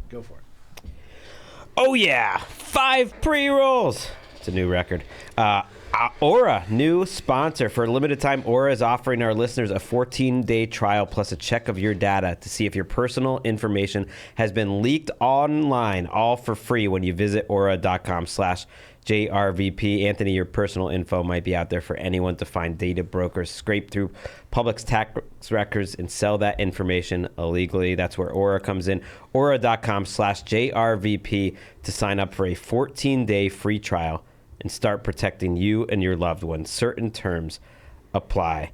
Go for it. Oh, yeah. 5 pre-rolls. It's a new record. Aura, new sponsor. For a limited time, Aura is offering our listeners a 14-day trial plus a check of your data to see if your personal information has been leaked online, all for free when you visit aura.com/JRVP. Anthony, your personal info might be out there for anyone to find. Data brokers scrape through public's tax records and sell that information illegally. That's where Aura comes in. Aura.com/JRVP to sign up for a 14-day free trial and start protecting you and your loved ones. Certain terms apply.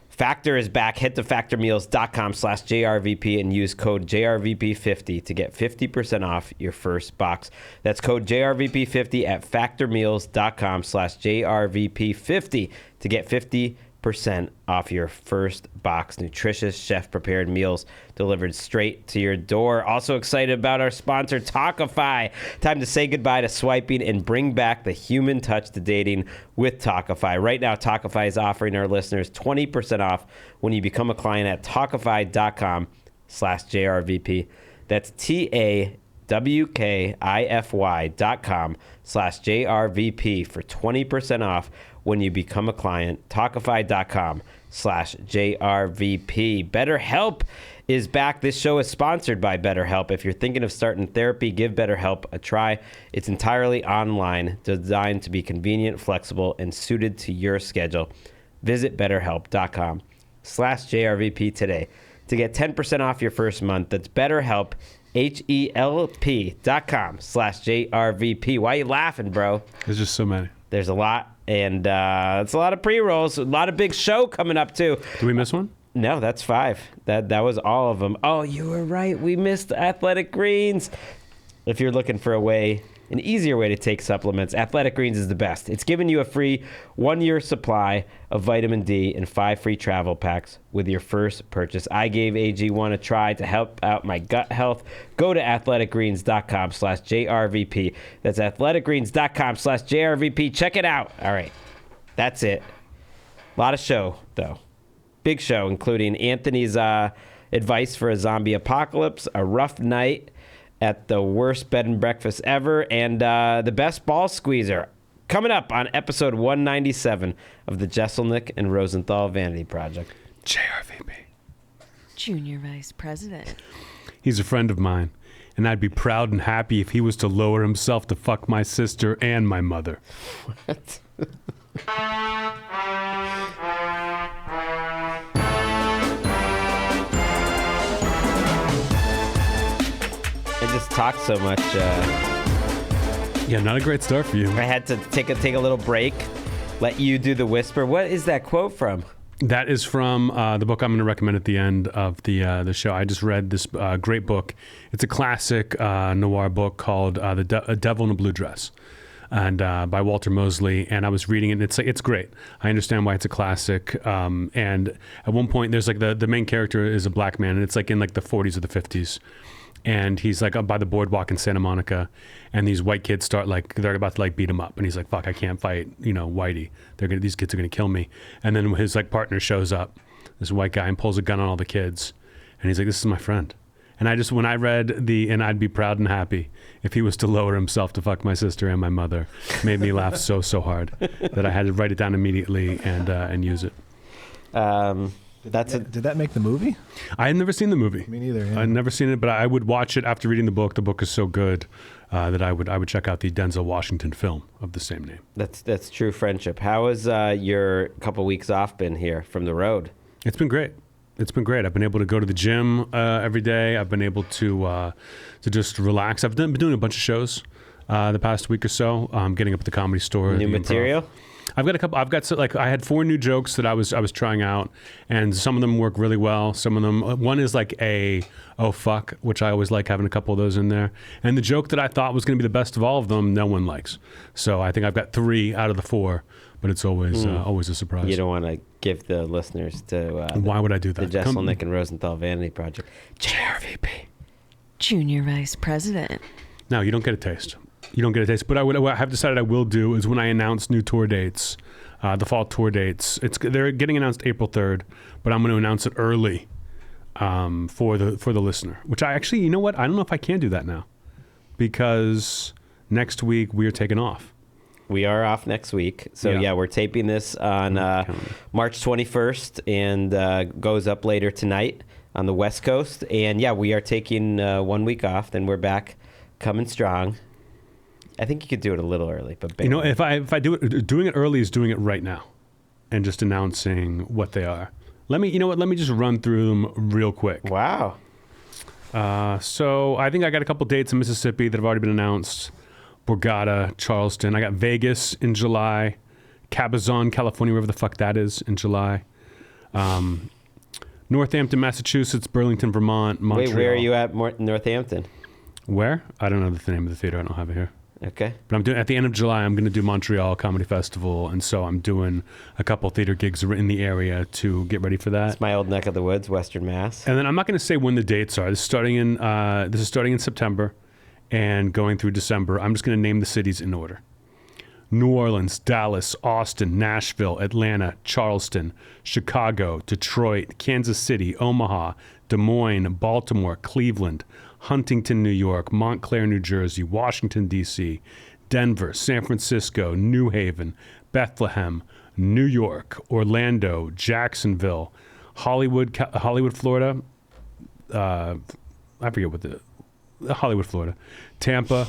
Factor is back. Head to factormeals.com/JRVP and use code JRVP50 to get 50% off your first box. That's code JRVP50 at factormeals.com/JRVP50 to get 50% off your first box. Nutritious, chef-prepared meals delivered straight to your door. Also excited about our sponsor, Talkify. Time to say goodbye to swiping and bring back the human touch to dating with Talkify. Right now, Talkify is offering our listeners 20% off when you become a client at Talkify.com/JRVP. That's TAWKIFY.com/JRVP for 20% off when you become a client. Talkify.com/JRVP. BetterHelp is back. This show is sponsored by BetterHelp. If you're thinking of starting therapy, give BetterHelp a try. It's entirely online, designed to be convenient, flexible, and suited to your schedule. Visit BetterHelp.com/JRVP today to get 10% off your first month. That's BetterHelp, HELP.com/JRVP. Why are you laughing, bro? There's just so many. There's a lot, and it's a lot of pre-rolls. A lot of big show coming up, too. Did we miss one? No, that's 5. That was all of them. Oh, you were right. We missed Athletic Greens. If you're looking for an easier way to take supplements, Athletic Greens is the best. It's giving you a free 1-year supply of vitamin D and 5 free travel packs with your first purchase. I gave AG1 a try to help out my gut health. Go to athleticgreens.com/JRVP. That's athleticgreens.com/JRVP. Check it out. All right. That's it. A lot of show, though. Big show, including Anthony's advice for a zombie apocalypse, a rough night at the worst bed and breakfast ever, and the best ball squeezer. Coming up on episode 197 of the Jeselnik and Rosenthal Vanity Project. JRVP. Junior Vice President. He's a friend of mine, and I'd be proud and happy if he was to lower himself to fuck my sister and my mother. What? I just talked so much. Yeah, not a great start for you. I had to take a little break, let you do the whisper. What is that quote from? That is from the book I'm going to recommend at the end of the show. I just read this great book. It's a classic noir book called The Devil in a Blue Dress, and by Walter Mosley. And I was reading it, and it's great. I understand why it's a classic. And at one point, there's like the main character is a black man, and it's like in like the 40s or the 50s. And he's like up by the boardwalk in Santa Monica, and these white kids they're about to like beat him up, and he's like, "Fuck, I can't fight, Whitey. These kids are gonna kill me." And then his like partner shows up, this white guy, and pulls a gun on all the kids, and he's like, "This is my friend." And when I read and I'd be proud and happy if he was to lower himself to fuck my sister and my mother, made me laugh so hard that I had to write it down immediately and use it. Did that make the movie? I had never seen the movie. Me neither. Yeah. I'd never seen it, but I would watch it after reading the book. The book is so good that I would check out the Denzel Washington film of the same name. That's true friendship. How has your couple weeks off been here from the road? It's been great. I've been able to go to the gym every day. I've been able to just relax. I've been doing a bunch of shows the past week or so. Getting up at the Comedy Store. New material? Improv. I've got a couple. I had 4 new jokes that I was trying out, and some of them work really well. Some of them, one is like oh fuck, which I always like having a couple of those in there. And the joke that I thought was going to be the best of all of them, no one likes. So I think I've got 3 out of the 4, but it's always a surprise. You don't want to give the listeners to. Why would I do that? The Jeselnik and Rosenthal Vanity Project. JRVP. Junior Vice President. No, you don't get a taste. But what I have decided I will do is when I announce new tour dates, the fall tour dates, they're getting announced April 3rd, but I'm going to announce it early for the listener. Which I actually, you know what? I don't know if I can do that now, because next week we are taking off. We are off next week. So, yeah we're taping this on March 21st and goes up later tonight on the West Coast. And, yeah, we are taking 1 week off. Then we're back coming strong. I think you could do it a little early. But you know, if I do it, doing it early is doing it right now and just announcing what they are. Let me just run through them real quick. Wow. So I think I got a couple dates in Mississippi that have already been announced. Borgata, Charleston. I got Vegas in July. Cabazon, California, wherever the fuck that is, in July. Northampton, Massachusetts. Burlington, Vermont. Montreal. Wait, where are you at Northampton? Where? I don't know the name of the theater. I don't have it here. Okay. But I'm doing at the end of July. I'm going to do Montreal Comedy Festival, and so I'm doing a couple theater gigs in the area to get ready for that. It's my old neck of the woods, Western Mass. And then I'm not going to say when the dates are. This is starting in September. And going through December, I'm just going to name the cities in order. New Orleans, Dallas, Austin, Nashville, Atlanta, Charleston, Chicago, Detroit, Kansas City, Omaha, Des Moines, Baltimore, Cleveland, Huntington, New York, Montclair, New Jersey, Washington, D.C., Denver, San Francisco, New Haven, Bethlehem, New York, Orlando, Jacksonville, Hollywood, Florida. I forget what Hollywood, Florida, Tampa,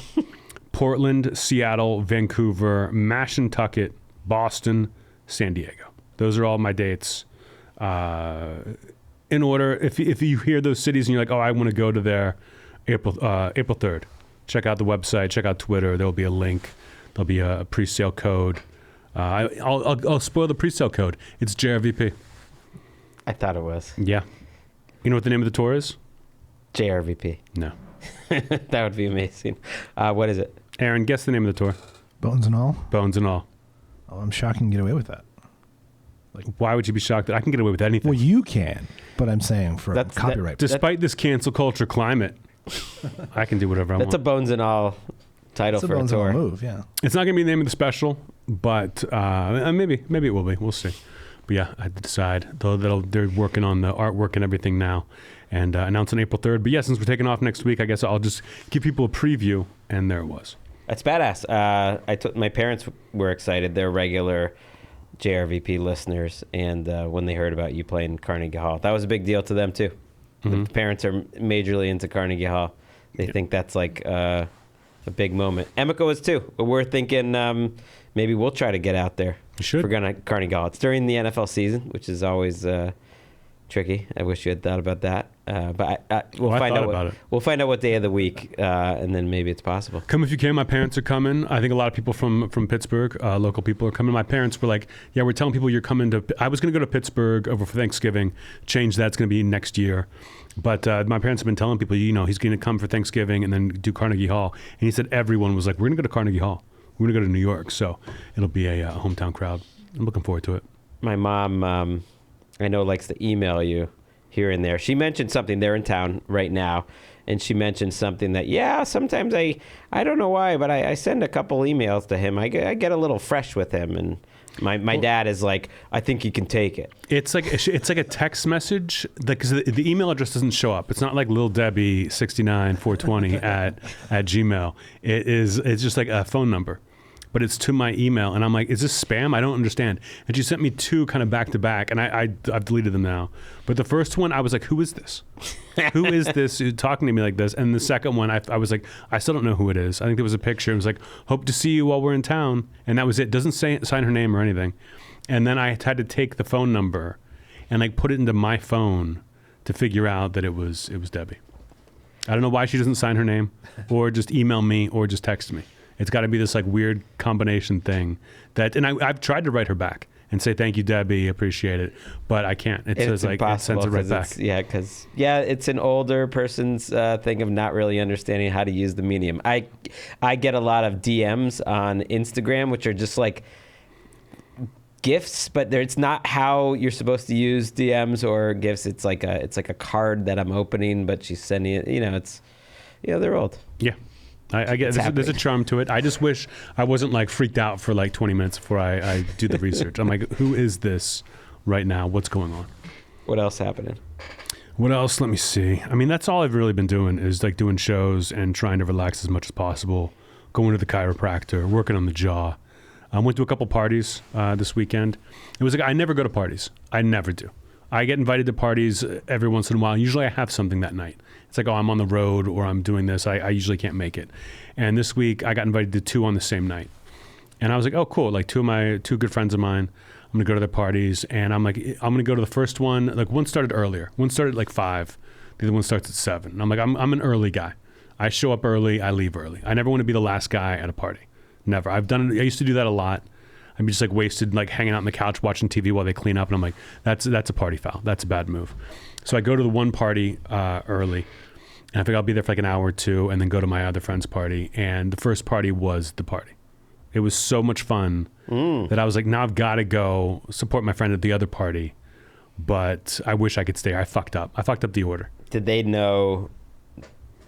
Portland, Seattle, Vancouver, Mashantucket, Boston, San Diego. Those are all my dates. In order, if you hear those cities and you're like, oh, I want to go to there, April 3rd, check out the website, check out Twitter. There'll be a link. There'll be a pre-sale code. I'll spoil the pre-sale code. It's JRVP. I thought it was. Yeah. You know what the name of the tour is? JRVP. No. That would be amazing. What is it? Aaron, guess the name of the tour. Bones and all? Bones and all. Oh, I'm shocked you can get away with that. Why would you be shocked that I can get away with anything? Well, you can, but I'm saying for copyright. Despite this cancel culture climate, I can do whatever I want. That's a Bones and All title for a Bones tour. and all move, yeah. It's not going to be the name of the special, but maybe it will be. We'll see. But yeah, I had to decide. They're working on the artwork and everything now, and announce on April 3rd. But yeah, since we're taking off next week, I guess I'll just give people a preview, and there it was. That's badass. My parents were excited. They're regular JRVP listeners, and when they heard about you playing Carnegie Hall, that was a big deal to them too. Mm-hmm. The parents are majorly into Carnegie Hall. They think that's like a big moment. Emiko is too. But we're thinking maybe we'll try to get out there. You should. For Carnegie Hall. It's during the NFL season, which is always tricky. I wish you had thought about that. But we'll find out about it. We'll find out what day of the week, and then maybe it's possible. Come if you can. My parents are coming. I think a lot of people from Pittsburgh, local people, are coming. My parents were like, "Yeah, we're telling people you're coming to." I was going to go to Pittsburgh over for Thanksgiving. Change that's going to be next year. But my parents have been telling people, he's going to come for Thanksgiving and then do Carnegie Hall. And he said everyone was like, "We're going to go to Carnegie Hall. We're going to go to New York." So it'll be a hometown crowd. I'm looking forward to it. My mom, I know, likes to email you here and there. She mentioned something. They're in town right now, and she mentioned something that, sometimes I don't know why, but I send a couple emails to him. I get a little fresh with him, and my dad is like, I think you can take it. It's like a text message, because the email address doesn't show up. It's not like Lil Debbie 69420 at Gmail. It's just like a phone number. But it's to my email, and I'm like, is this spam? I don't understand. And she sent me two kind of back to back, and I've deleted them now. But the first one, I was like, who is this? Who is this talking to me like this? And the second one, I was like, I still don't know who it is. I think there was a picture. It was like, hope to see you while we're in town. And that was it. Doesn't sign her name or anything. And then I had to take the phone number and like put it into my phone to figure out that it was Debbie. I don't know why she doesn't sign her name, or just email me, or just text me. It's got to be this like weird combination thing and I've tried to write her back and say, thank you, Debbie, appreciate it. But I can't. It says like, it sends it right back. Because it's an older person's thing of not really understanding how to use the medium. I get a lot of DMs on Instagram, which are just like gifts, but it's not how you're supposed to use DMs or gifts. It's like a card that I'm opening, but she's sending it, they're old. Yeah. I get there's a charm to it. I just wish I wasn't like freaked out for like 20 minutes before I do the research. I'm like, who is this right now? What's going on? What else happening? What else? Let me see. I mean, that's all I've really been doing is like doing shows and trying to relax as much as possible, going to the chiropractor, working on the jaw. I went to a couple parties this weekend. It was like, I never go to parties. I never do. I get invited to parties every once in a while. Usually I have something that night. It's like, oh, I'm on the road or I'm doing this. I usually can't make it. And this week I got invited to 2 on the same night. And I was like, oh, cool. Like 2 good friends of mine, I'm going to go to their parties. And I'm like, I'm going to go to the first one. Like one started earlier. One started at like 5. The other one starts at 7. And I'm like, I'm an early guy. I show up early. I leave early. I never want to be the last guy at a party. Never. I've done it. I used to do that a lot. I'm just like wasted, like hanging out on the couch watching TV while they clean up. And I'm like, that's a party foul. That's a bad move. So I go to the one party early. And I think I'll be there for like an hour or 2 and then go to my other friend's party. And the first party was the party. It was so much fun that I was like, now I've got to go support my friend at the other party. But I wish I could stay. I fucked up. I fucked up the order. Did they know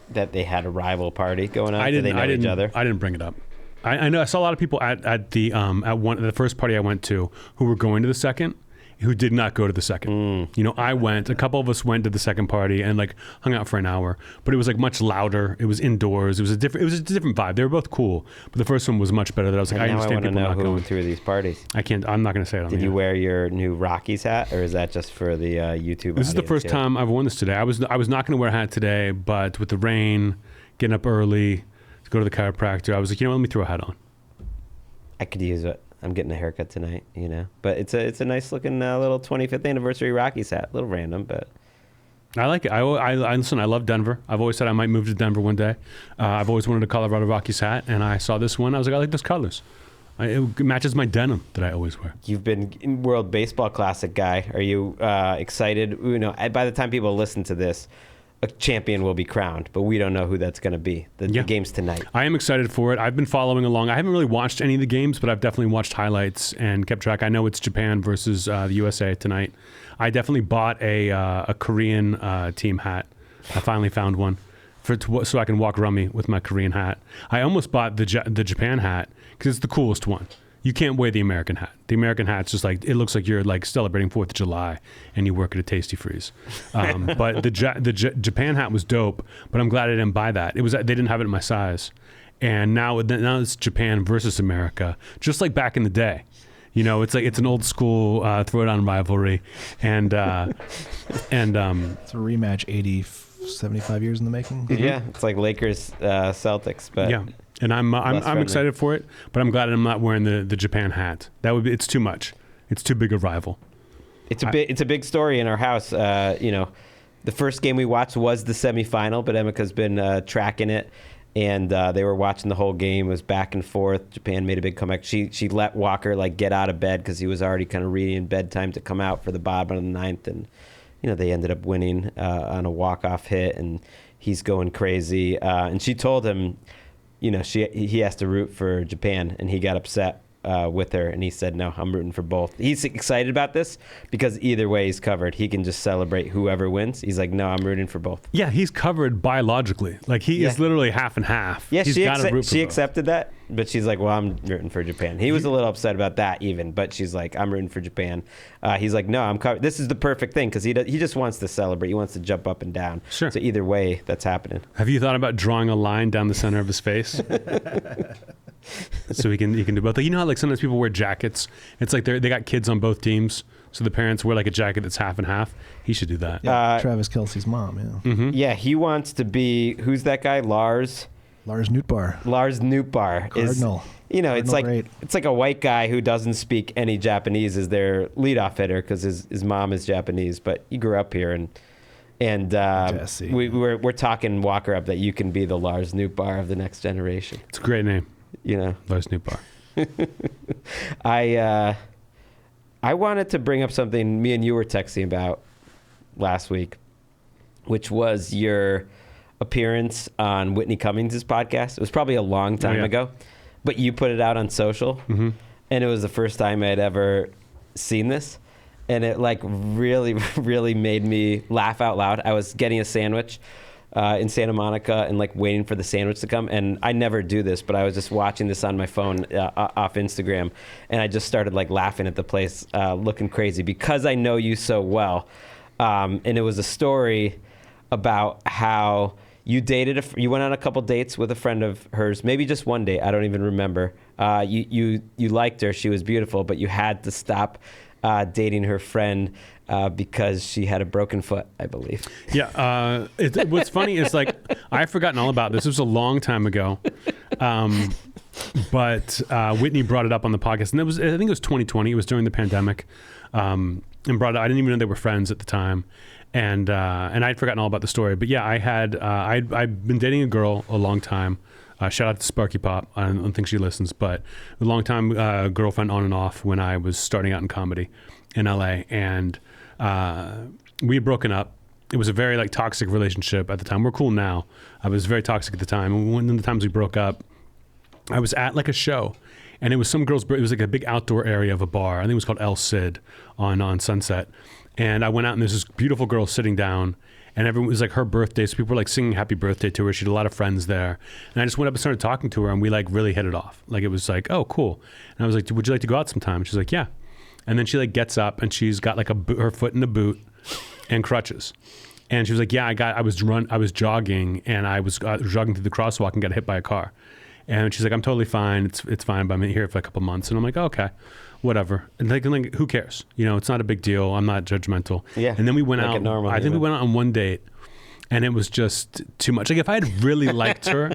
that they had a rival party going on? Did they know each other? I didn't bring it up. I know I saw a lot of people at the first party I went to who were going to the second, who did not go to the second. You know, I went. A couple of us went to the second party and like hung out for an hour, but it was like much louder. It was indoors. It was a different vibe. They were both cool, but the first one was much better. That I was like, I understand people not going. I want to know who threw these parties. I can't. I'm not going to say it on Did you wear your new Rockies hat, or is that just for the YouTube? This is the first time I've worn this today. I was not going to wear a hat today, but with the rain, getting up early to go to the chiropractor, I was like, you know, let me throw a hat on. I could use it. I'm getting a haircut tonight, you know. But it's a nice looking little 25th anniversary Rockies hat. A little random, but I like it. I listen. I love Denver. I've always said I might move to Denver one day. I've always wanted a Colorado Rockies hat, and I saw this one. I was like, I like those colors. It matches my denim that I always wear. You've been World Baseball Classic guy. Are you excited? You know, by the time people listen to this, a champion will be crowned, but we don't know who that's going to be. The game's tonight. I am excited for it. I've been following along. I haven't really watched any of the games, but I've definitely watched highlights and kept track. I know it's Japan versus the USA tonight. I definitely bought a Korean team hat. I finally found one so I can walk rummy with my Korean hat. I almost bought the Japan hat because it's the coolest one. You can't wear the American hat. The American hat's just like, it looks like you're like celebrating 4th of July and you work at a Tasty Freeze. But the Japan hat was dope, but I'm glad I didn't buy that. They didn't have it in my size. And now it's Japan versus America, just like back in the day. You know, it's like, it's an old school throw it on rivalry. And it's a rematch 75 years in the making. Yeah, it's like Lakers Celtics, but yeah. And I'm excited for it, but I'm glad I'm not wearing the Japan hat. It's too much. It's too big a rival. It's a big story in our house. You know, the first game we watched was the semifinal, but Emika's been tracking it, and they were watching the whole game. It was back and forth. Japan made a big comeback. She let Walker like get out of bed because he was already kind of reading bedtime to come out for the bottom of the 9th, and you know they ended up winning on a walk-off hit, and he's going crazy. And she told him, you know, he has to root for Japan, and he got upset with her, and he said, no, I'm rooting for both. He's excited about this because either way he's covered. He can just celebrate whoever wins. He's like, no, I'm rooting for both. Yeah, he's covered biologically. Like, he is literally half and half. Yeah, she accepted that, but she's like, well, I'm rooting for Japan. He was a little upset about that even, but she's like, I'm rooting for Japan. He's like, no, I'm covered. This is the perfect thing because he just wants to celebrate. He wants to jump up and down. Sure. So either way, that's happening. Have you thought about drawing a line down the center of his face? So he can do both. Like, you know how like sometimes people wear jackets? It's like they got kids on both teams, so the parents wear like a jacket that's half and half. He should do that. Yeah, Travis Kelce's mom. Yeah. Mm-hmm. Yeah, he wants to be. Who's that guy? Lars Nootbaar. Cardinal. You know, Cardinal it's like a white guy who doesn't speak any Japanese as their leadoff hitter because his mom is Japanese, but he grew up here and we're talking Walker up that you can be the Lars Nootbaar of the next generation. It's a great name. You know, Lars Nootbaar. I wanted to bring up something me and you were texting about last week, which was your appearance on Whitney Cummings' podcast. It was probably a long time ago, but you put it out on social, and it was the first time I'd ever seen this, and it like really, really made me laugh out loud. I was getting a sandwich in Santa Monica and like waiting for the sandwich to come, and I never do this, but I was just watching this on my phone off Instagram, and I just started like laughing at the place, looking crazy because I know you so well. and it was a story about how you dated you went on a couple dates with a friend of hers, maybe just one date, I don't even remember. You liked her, she was beautiful, but you had to stop dating her friend because she had a broken foot, I believe. Yeah. What's funny is like I've forgotten all about this. This was a long time ago, but Whitney brought it up on the podcast, and I think it was 2020. It was during the pandemic, and brought it. I didn't even know they were friends at the time, and I'd forgotten all about the story. But yeah, I'd been dating a girl a long time. Shout out to Sparky Pop. I don't think she listens, but a long time girlfriend on and off when I was starting out in comedy in LA, and we had broken up. It was a very like toxic relationship at the time. We're cool now. I was very toxic at the time. And one of the times we broke up, I was at like a show, and it was some girl's. It was like a big outdoor area of a bar. I think it was called El Cid on Sunset. And I went out, and there's this beautiful girl sitting down, and everyone, it was like her birthday, so people were like singing happy birthday to her. She had a lot of friends there, and I just went up and started talking to her, and we like really hit it off. Like it was like, oh, cool. And I was like, would you like to go out sometime? She's like, yeah. And then she like gets up, and she's got like her foot in a boot and crutches. And she was like, yeah, I was jogging, and I was jogging through the crosswalk and got hit by a car. And she's like, I'm totally fine. It's fine, but I'm here for a couple months. And I'm like, oh, okay, whatever. And like, who cares? You know, it's not a big deal. I'm not judgmental. Yeah. And then we went like out. I think we went out on one date, and it was just too much. Like if I had really liked her,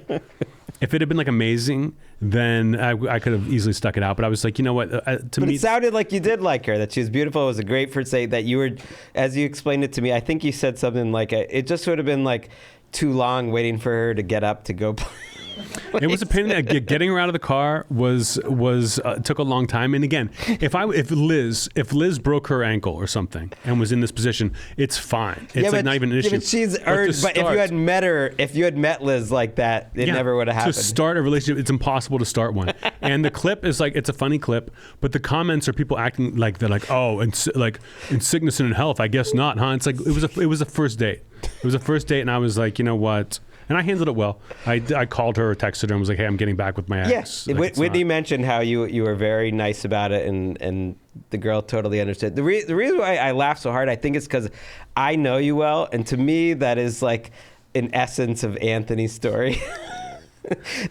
if it had been like amazing, then I could have easily stuck it out. But I was like, you know what? But it sounded like you did like her, that she was beautiful. It was a great first date, that you were, as you explained it to me, I think you said something like, it just would have been like too long waiting for her to get up to go play. It was a pain. Getting her out of the car was took a long time. And again, if Liz broke her ankle or something and was in this position, it's fine. It's like not even an issue. But she's earned. But if you had met Liz like that, it never would have happened. To start a relationship, it's impossible to start one. And the clip is like, it's a funny clip, but the comments are people acting like they're like, oh, and like in sickness and in health, I guess not, huh? It's like it was a first date. It was a first date, and I was like, you know what? And I handled it well. I called her or texted her and was like, hey, I'm getting back with my ex. Yeah, like, Whitney mentioned how you were very nice about it, and the girl totally understood. The reason why I laugh so hard, I think it's because I know you well, and to me, that is like an essence of Anthony's story.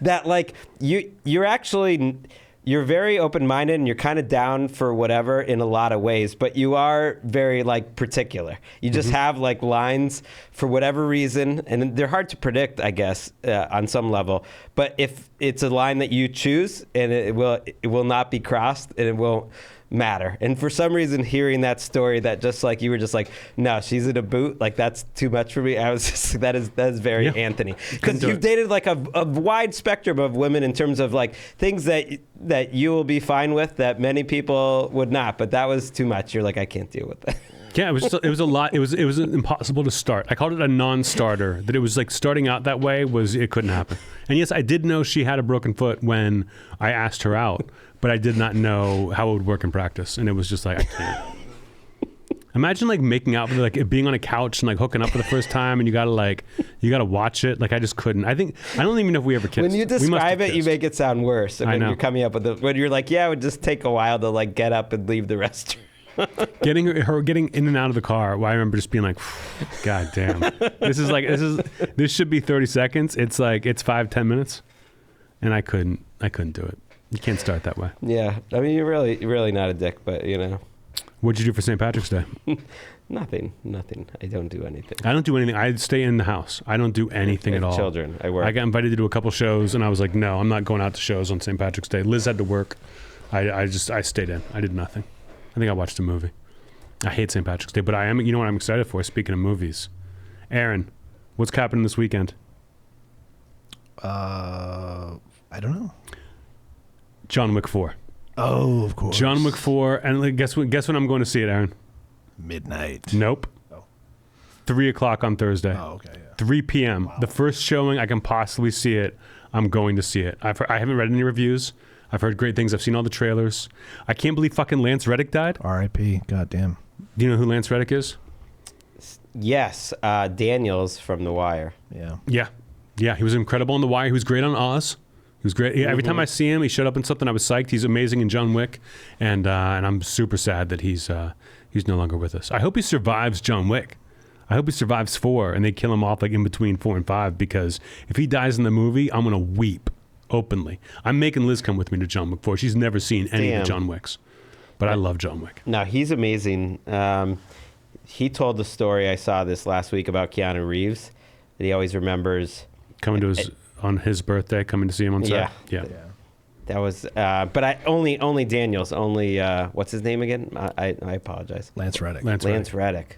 That like, you're actually... You're very open-minded, and you're kind of down for whatever in a lot of ways, but you are very like particular. You just have like lines for whatever reason, and they're hard to predict, I guess, on some level. But if it's a line that you choose, and it will not be crossed, and it won't matter. And for some reason, hearing that story, that just like you were just like, no, she's in a boot, like that's too much for me. I was just that is very Anthony, because you've dated like a wide spectrum of women in terms of like things that you will be fine with that many people would not, but that was too much. You're like, I can't deal with that. Yeah, it was a lot. It was impossible to start. I called it a non-starter. That it was like starting out that way it couldn't happen. And yes, I did know she had a broken foot when I asked her out, but I did not know how it would work in practice. And it was just like, I can't. Imagine like making out with like being on a couch and like hooking up for the first time, and you gotta watch it. Like I just couldn't. I don't even know if we ever kissed. When you describe it, you make it sound worse. When you're coming up with when you're like, yeah, it would just take a while to like get up and leave the restaurant. Getting in and out of the car. Well, I remember just being like, God damn, this should be 30 seconds. It's like it's 5-10 minutes, and I couldn't do it. You can't start that way. Yeah, I mean, you're really not a dick, but you know. What'd you do for St. Patrick's Day? Nothing. I don't do anything. I don't do anything. I stay in the house. I don't do anything at all. Children. I work. I got invited to do a couple shows, and I was like, no, I'm not going out to shows on St. Patrick's Day. Liz had to work. I stayed in. I did nothing. I think I watched a movie. I hate St. Patrick's Day, but I am. You know what I'm excited for? Speaking of movies, Aaron, what's happening this weekend? I don't know. John Wick 4. Oh, of course. John Wick 4, and guess when I'm going to see it, Aaron? Midnight. Nope. Oh. 3 o'clock on Thursday. Oh, okay. Yeah. 3 p.m. Wow. The first showing I can possibly see it. I'm going to see it. I haven't read any reviews. I've heard great things. I've seen all the trailers. I can't believe fucking Lance Reddick died. R.I.P. Goddamn. Do you know who Lance Reddick is? Yes, Daniels from The Wire. Yeah. Yeah. Yeah, he was incredible on The Wire. He was great on Oz. He was great. Every time I see him, he showed up in something. I was psyched. He's amazing in John Wick, and I'm super sad that he's no longer with us. I hope he survives John Wick. I hope he survives 4 and they kill him off like in between 4 and 5, because if he dies in the movie, I'm gonna weep openly. I'm making Liz come with me to John Wick 4. She's never seen any of the John Wicks, but I love John Wick. No, he's amazing. He told the story I saw this last week about Keanu Reeves that he always remembers coming to on his birthday, coming to see him on set. Yeah. That was, but I only Daniels, what's his name again? I apologize. Lance Reddick. Lance Reddick.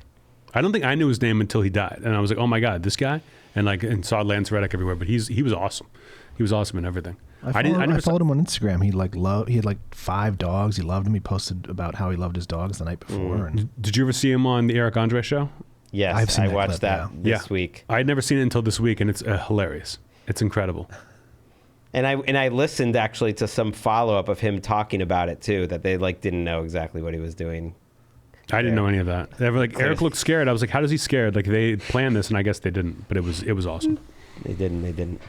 I don't think I knew his name until he died, and I was like, "Oh my God, this guy!" And saw Lance Reddick everywhere. But he was awesome. He was awesome in everything. I followed him on Instagram. He had like 5 dogs. He loved them. He posted about how he loved his dogs the night before. And did you ever see him on the Eric Andre show? Yes, I watched that this week. I had never seen it until this week, and it's hilarious. It's incredible. And I listened actually to some follow up of him talking about it too. That they didn't know exactly what he was doing. I didn't know any of that. They were like, Eric looked scared. I was like, how does he scared? Like they planned this, and I guess they didn't. But it was awesome. They didn't.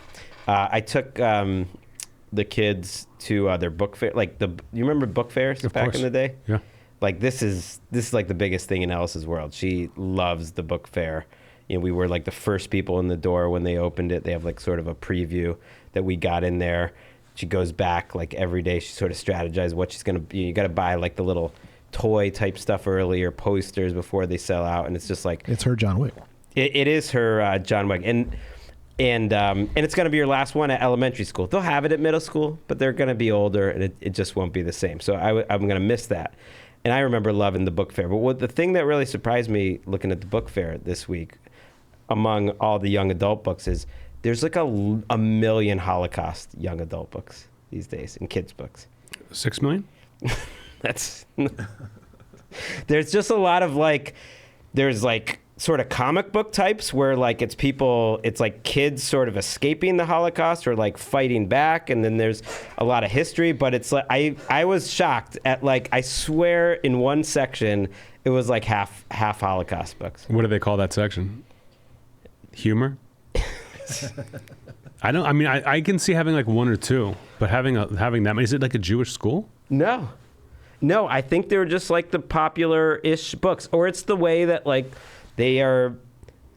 I took the kids to their book fair. You remember book fairs back in the day? Yeah. Like this is like the biggest thing in Alice's world. She loves the book fair. You know, we were like the first people in the door when they opened it. They have like sort of a preview that we got in there. She goes back like every day. She sort of strategizes what she's gonna. You got to buy like the little toy type stuff early or posters before they sell out, and it's just like it's her John Wick. It is her John Wick, and it's going to be your last one at elementary school. They'll have it at middle school, but they're going to be older, and it just won't be the same. So I'm going to miss that. And I remember loving the book fair. But the thing that really surprised me looking at the book fair this week, among all the young adult books, is there's like a million Holocaust young adult books these days and kids books. 6 million? That's there's just a lot of there's sort of comic book types where it's like kids sort of escaping the Holocaust or like fighting back, and then there's a lot of history, but it's like I was shocked at I swear in one section it was like half Holocaust books. What do they call that section? Humor? I can see having like 1 or 2, but having that many, is it like a Jewish school? No, I think they're just like the popular-ish books, or it's the way that they are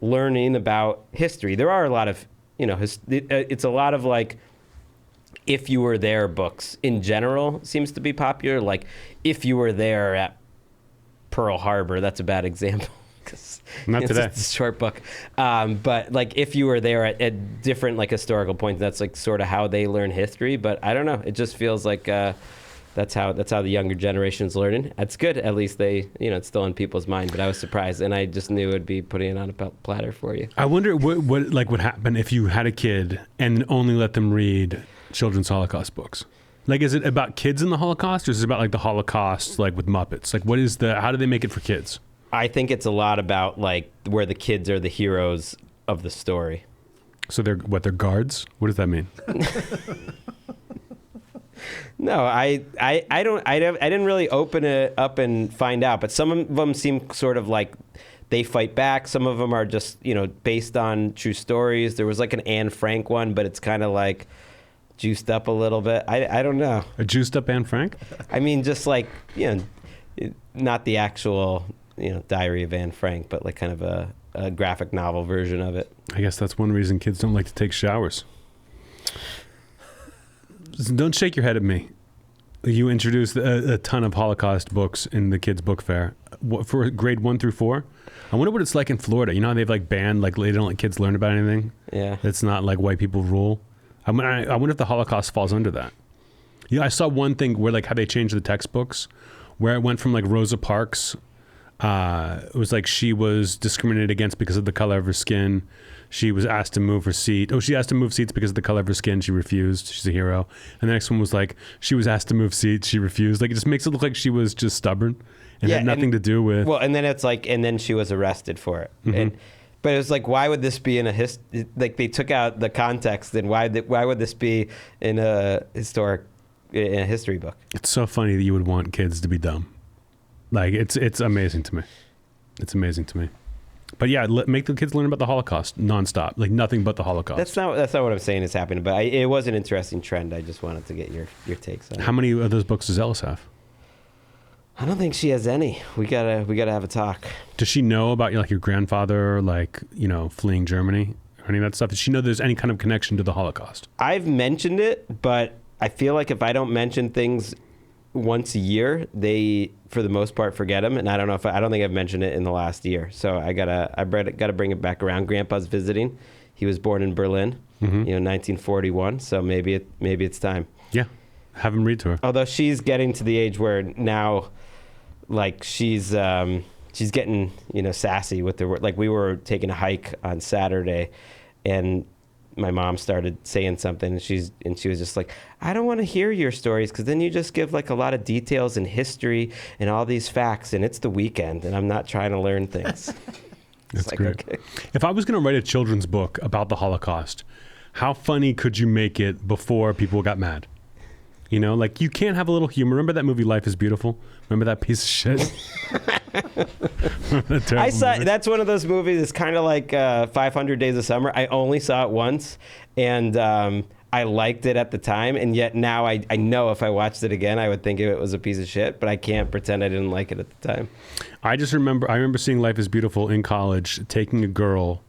learning about history. There are a lot of, it's a lot of if you were there books in general seems to be popular. Like if you were there at Pearl Harbor, that's a bad example. Not today. It's a short book. But if you were there at different historical points, that's sort of how they learn history. But I don't know. It just feels like that's how the younger generation's learning. That's good. At least they, it's still in people's mind. But I was surprised, and I just knew it'd be putting it on a platter for you. I wonder what would happen if you had a kid and only let them read children's Holocaust books. Is it about kids in the Holocaust, or is it about the Holocaust with Muppets? How do they make it for kids? I think it's a lot about where the kids are the heroes of the story. So they're guards? What does that mean? No, I didn't really open it up and find out, but some of them seem sort of like they fight back. Some of them are just, based on true stories. There was an Anne Frank one, but it's kind of juiced up a little bit. I don't know. A juiced up Anne Frank? I mean, just not the actual, Diary of Anne Frank, but kind of a graphic novel version of it. I guess that's one reason kids don't like to take showers. Don't shake your head at me. You introduced a ton of Holocaust books in the kids' book fair. For grade 1 through 4? I wonder what it's like in Florida. You know how they've banned, they don't let kids learn about anything? Yeah. It's not white people rule. I wonder if the Holocaust falls under that. I saw one thing where how they changed the textbooks, where it went from Rosa Parks. It was she was discriminated against because of the color of her skin. She was asked to move her seat. She asked to move seats because of the color of her skin. She refused. She's a hero. And the next one was she was asked to move seats. She refused. It just makes it look like she was just stubborn and had nothing to do with. Well, and then it's and then she was arrested for it. Mm-hmm. But it was why would this be in a they took out the context, and why would this be in a history book? It's so funny that you would want kids to be dumb. It's amazing to me. It's amazing to me. But yeah, make the kids learn about the Holocaust nonstop, like nothing but the Holocaust. That's not what I'm saying is happening, but it was an interesting trend. I just wanted to get your takes on it. How many of those books does Ellis have? I don't think she has any. We gotta have a talk. Does she know about like your grandfather, like, you know, fleeing Germany or any of that stuff? Does she know there's any kind of connection to the Holocaust? I've mentioned it, but I feel like if I don't mention things once a year, they, for the most part, forget them. And I don't think I've mentioned it in the last year. So I gotta bring it back around. Grandpa's visiting. He was born in Berlin, 1941. So maybe it's time. Yeah, have him read to her. Although she's getting to the age where now, like she's getting, you know, sassy with the word. Like we were taking a hike on Saturday, and my mom started saying something, and she was just like, I don't want to hear your stories because then you just give like a lot of details and history and all these facts, and it's the weekend and I'm not trying to learn things. That's like, great. Okay. If I was going to write a children's book about the Holocaust, how funny could you make it before people got mad? You know, like you can't have a little humor. Remember that movie Life is Beautiful? Remember that piece of shit? I saw movie? That's one of those movies. It's kind of like 500 Days of Summer. I only saw it once, and I liked it at the time, and yet now I know if I watched it again, I would think it was a piece of shit, but I can't pretend I didn't like it at the time. I remember seeing Life is Beautiful in college, taking a girl,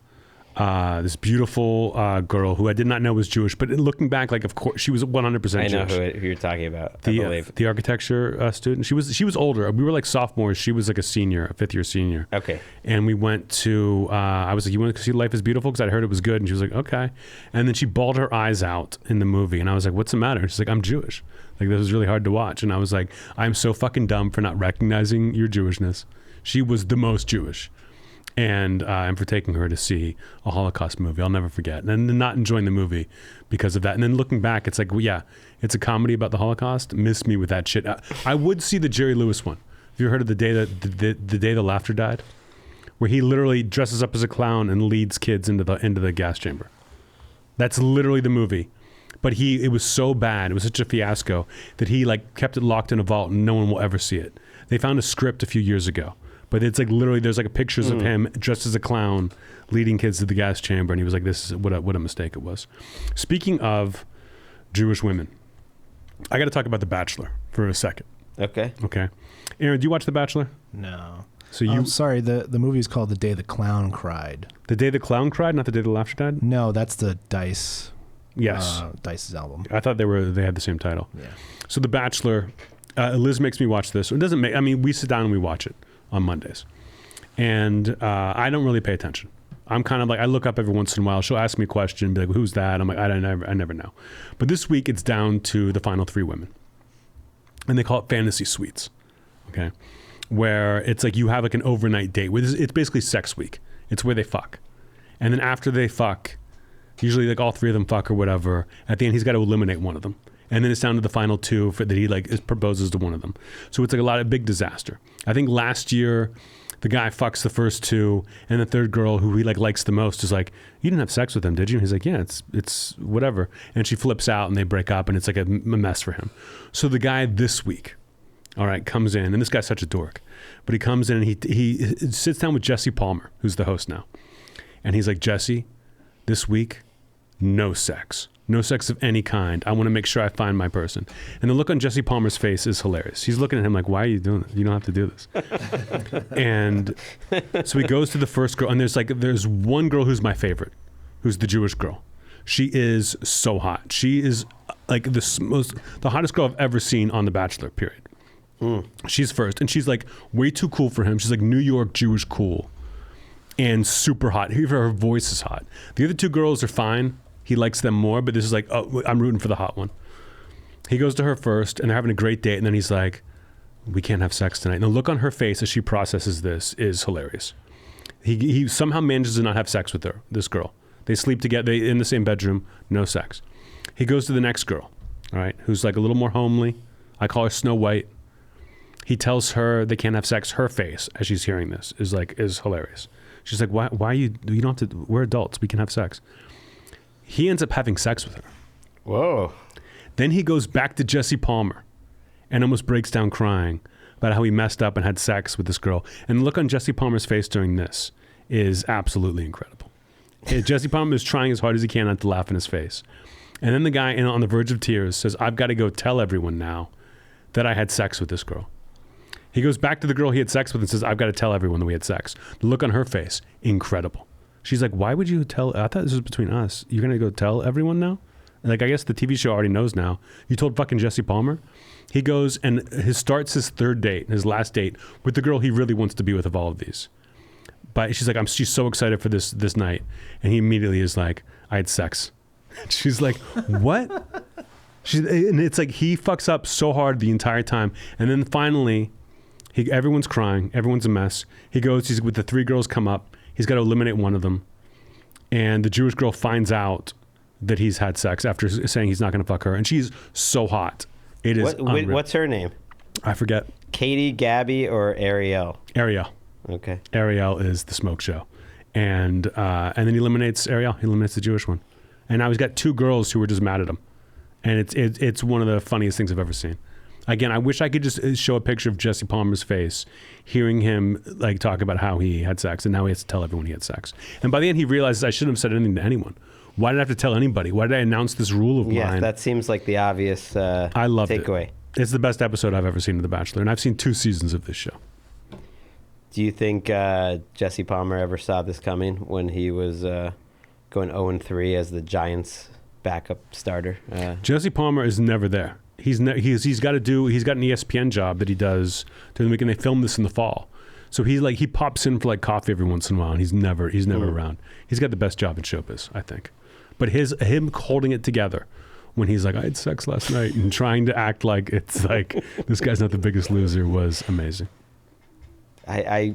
this beautiful girl who I did not know was Jewish, but looking back, like, of course, she was 100% Jewish. I know who you're talking about, I believe. The architecture student. She was older. We were like sophomores. She was like a senior, a fifth-year senior. Okay. And we went to, I was like, you want to see Life is Beautiful? Because I heard it was good. And she was like, okay. And then she bawled her eyes out in the movie. And I was like, what's the matter? And she's like, I'm Jewish. Like, this was really hard to watch. And I was like, I'm so fucking dumb for not recognizing your Jewishness. She was the most Jewish. And for taking her to see a Holocaust movie. I'll never forget. And then not enjoying the movie because of that. And then looking back, it's like, well, yeah, it's a comedy about the Holocaust. Miss me with that shit. I would see the Jerry Lewis one. Have you heard of the day the laughter died? Where he literally dresses up as a clown and leads kids into the gas chamber. That's literally the movie. But it was so bad, it was such a fiasco that he like kept it locked in a vault and no one will ever see it. They found a script a few years ago. But it's like literally there's like pictures of him dressed as a clown leading kids to the gas chamber. And he was like, this is what a mistake it was. Speaking of Jewish women, I got to talk about The Bachelor for a second. Okay. Aaron, do you watch The Bachelor? No. So you... sorry, the movie is called The Day the Clown Cried. The Day the Clown Cried, not The Day the Laughter Died? No, that's the Dice. Yes. Dice's album. I thought they had the same title. Yeah. So The Bachelor, Liz makes me watch this. It doesn't make... I mean, we sit down and we watch it on Mondays. And I don't really pay attention. I'm kind of like, I look up every once in a while. She'll ask me a question, be like, who's that? I'm like, I never know. But this week it's down to the final 3 women. And they call it fantasy suites. Okay. Where it's like you have like an overnight date. It's basically sex week. It's where they fuck. And then after they fuck, usually like all 3 of them fuck or whatever, at the end he's got to eliminate one of them. And then it's down to the final 2 that he like proposes to one of them. So it's like a big disaster. I think last year the guy fucks the first 2, and the third girl who he like likes the most is like, you didn't have sex with him, did you? And he's like, yeah, it's whatever. And she flips out and they break up and it's like a mess for him. So the guy this week, all right, comes in, and this guy's such a dork, but he comes in and he sits down with Jesse Palmer, who's the host now. And he's like, Jesse, this week, no sex. No sex of any kind. I want to make sure I find my person. And the look on Jesse Palmer's face is hilarious. He's looking at him like, why are you doing this? You don't have to do this. And so he goes to the first girl, and there's one girl who's my favorite, who's the Jewish girl. She is so hot. She is like the hottest girl I've ever seen on The Bachelor, period. She's first, and she's like way too cool for him. She's like New York Jewish cool and super hot. Her voice is hot. The other 2 girls are fine. He likes them more, but this is like, oh, I'm rooting for the hot one. He goes to her first, and they're having a great date, and then he's like, we can't have sex tonight. And the look on her face as she processes this is hilarious. He somehow manages to not have sex with her, this girl. They sleep together in the same bedroom, no sex. He goes to the next girl, all right, who's like a little more homely. I call her Snow White. He tells her they can't have sex. Her face as she's hearing this is hilarious. She's like, why you don't have to, we're adults, we can have sex. He ends up having sex with her. Whoa. Then he goes back to Jesse Palmer and almost breaks down crying about how he messed up and had sex with this girl. And the look on Jesse Palmer's face during this is absolutely incredible. Jesse Palmer is trying as hard as he can not to laugh in his face. And then the guy on the verge of tears says, I've got to go tell everyone now that I had sex with this girl. He goes back to the girl he had sex with and says, I've got to tell everyone that we had sex. The look on her face, incredible. She's like, why would you tell? I thought this was between us. You're going to go tell everyone now? Like, I guess the TV show already knows now. You told fucking Jesse Palmer? He goes and starts his third date, his last date, with the girl he really wants to be with of all of these. But she's like, she's so excited for this night. And he immediately is like, I had sex. She's like, what? And it's like he fucks up so hard the entire time. And then finally, everyone's crying. Everyone's a mess. He goes, he's with the 3 girls come up. He's got to eliminate one of them. And the Jewish girl finds out that he's had sex after saying he's not going to fuck her. And she's so hot. It is unreal. What's her name? I forget. Katie, Gabby, or Ariel? Ariel. Okay. Ariel is the smoke show. And then he eliminates Ariel. He eliminates the Jewish one. And now he's got 2 girls who are just mad at him. And it's one of the funniest things I've ever seen. Again, I wish I could just show a picture of Jesse Palmer's face, hearing him like talk about how he had sex, and now he has to tell everyone he had sex. And by the end, he realizes I shouldn't have said anything to anyone. Why did I have to tell anybody? Why did I announce this rule of mine? Yeah, that seems like the obvious I loved takeaway. It. It's the best episode I've ever seen of The Bachelor, and I've seen 2 seasons of this show. Do you think Jesse Palmer ever saw this coming when he was going 0-3 as the Giants' backup starter? Jesse Palmer is never there. He's got an ESPN job that he does during the week, and they film this in the fall. So he pops in for like coffee every once in a while, and he's never around. He's got the best job in showbiz, I think. But him holding it together when he's like, I had sex last night, and trying to act like it's like this guy's not the biggest loser was amazing.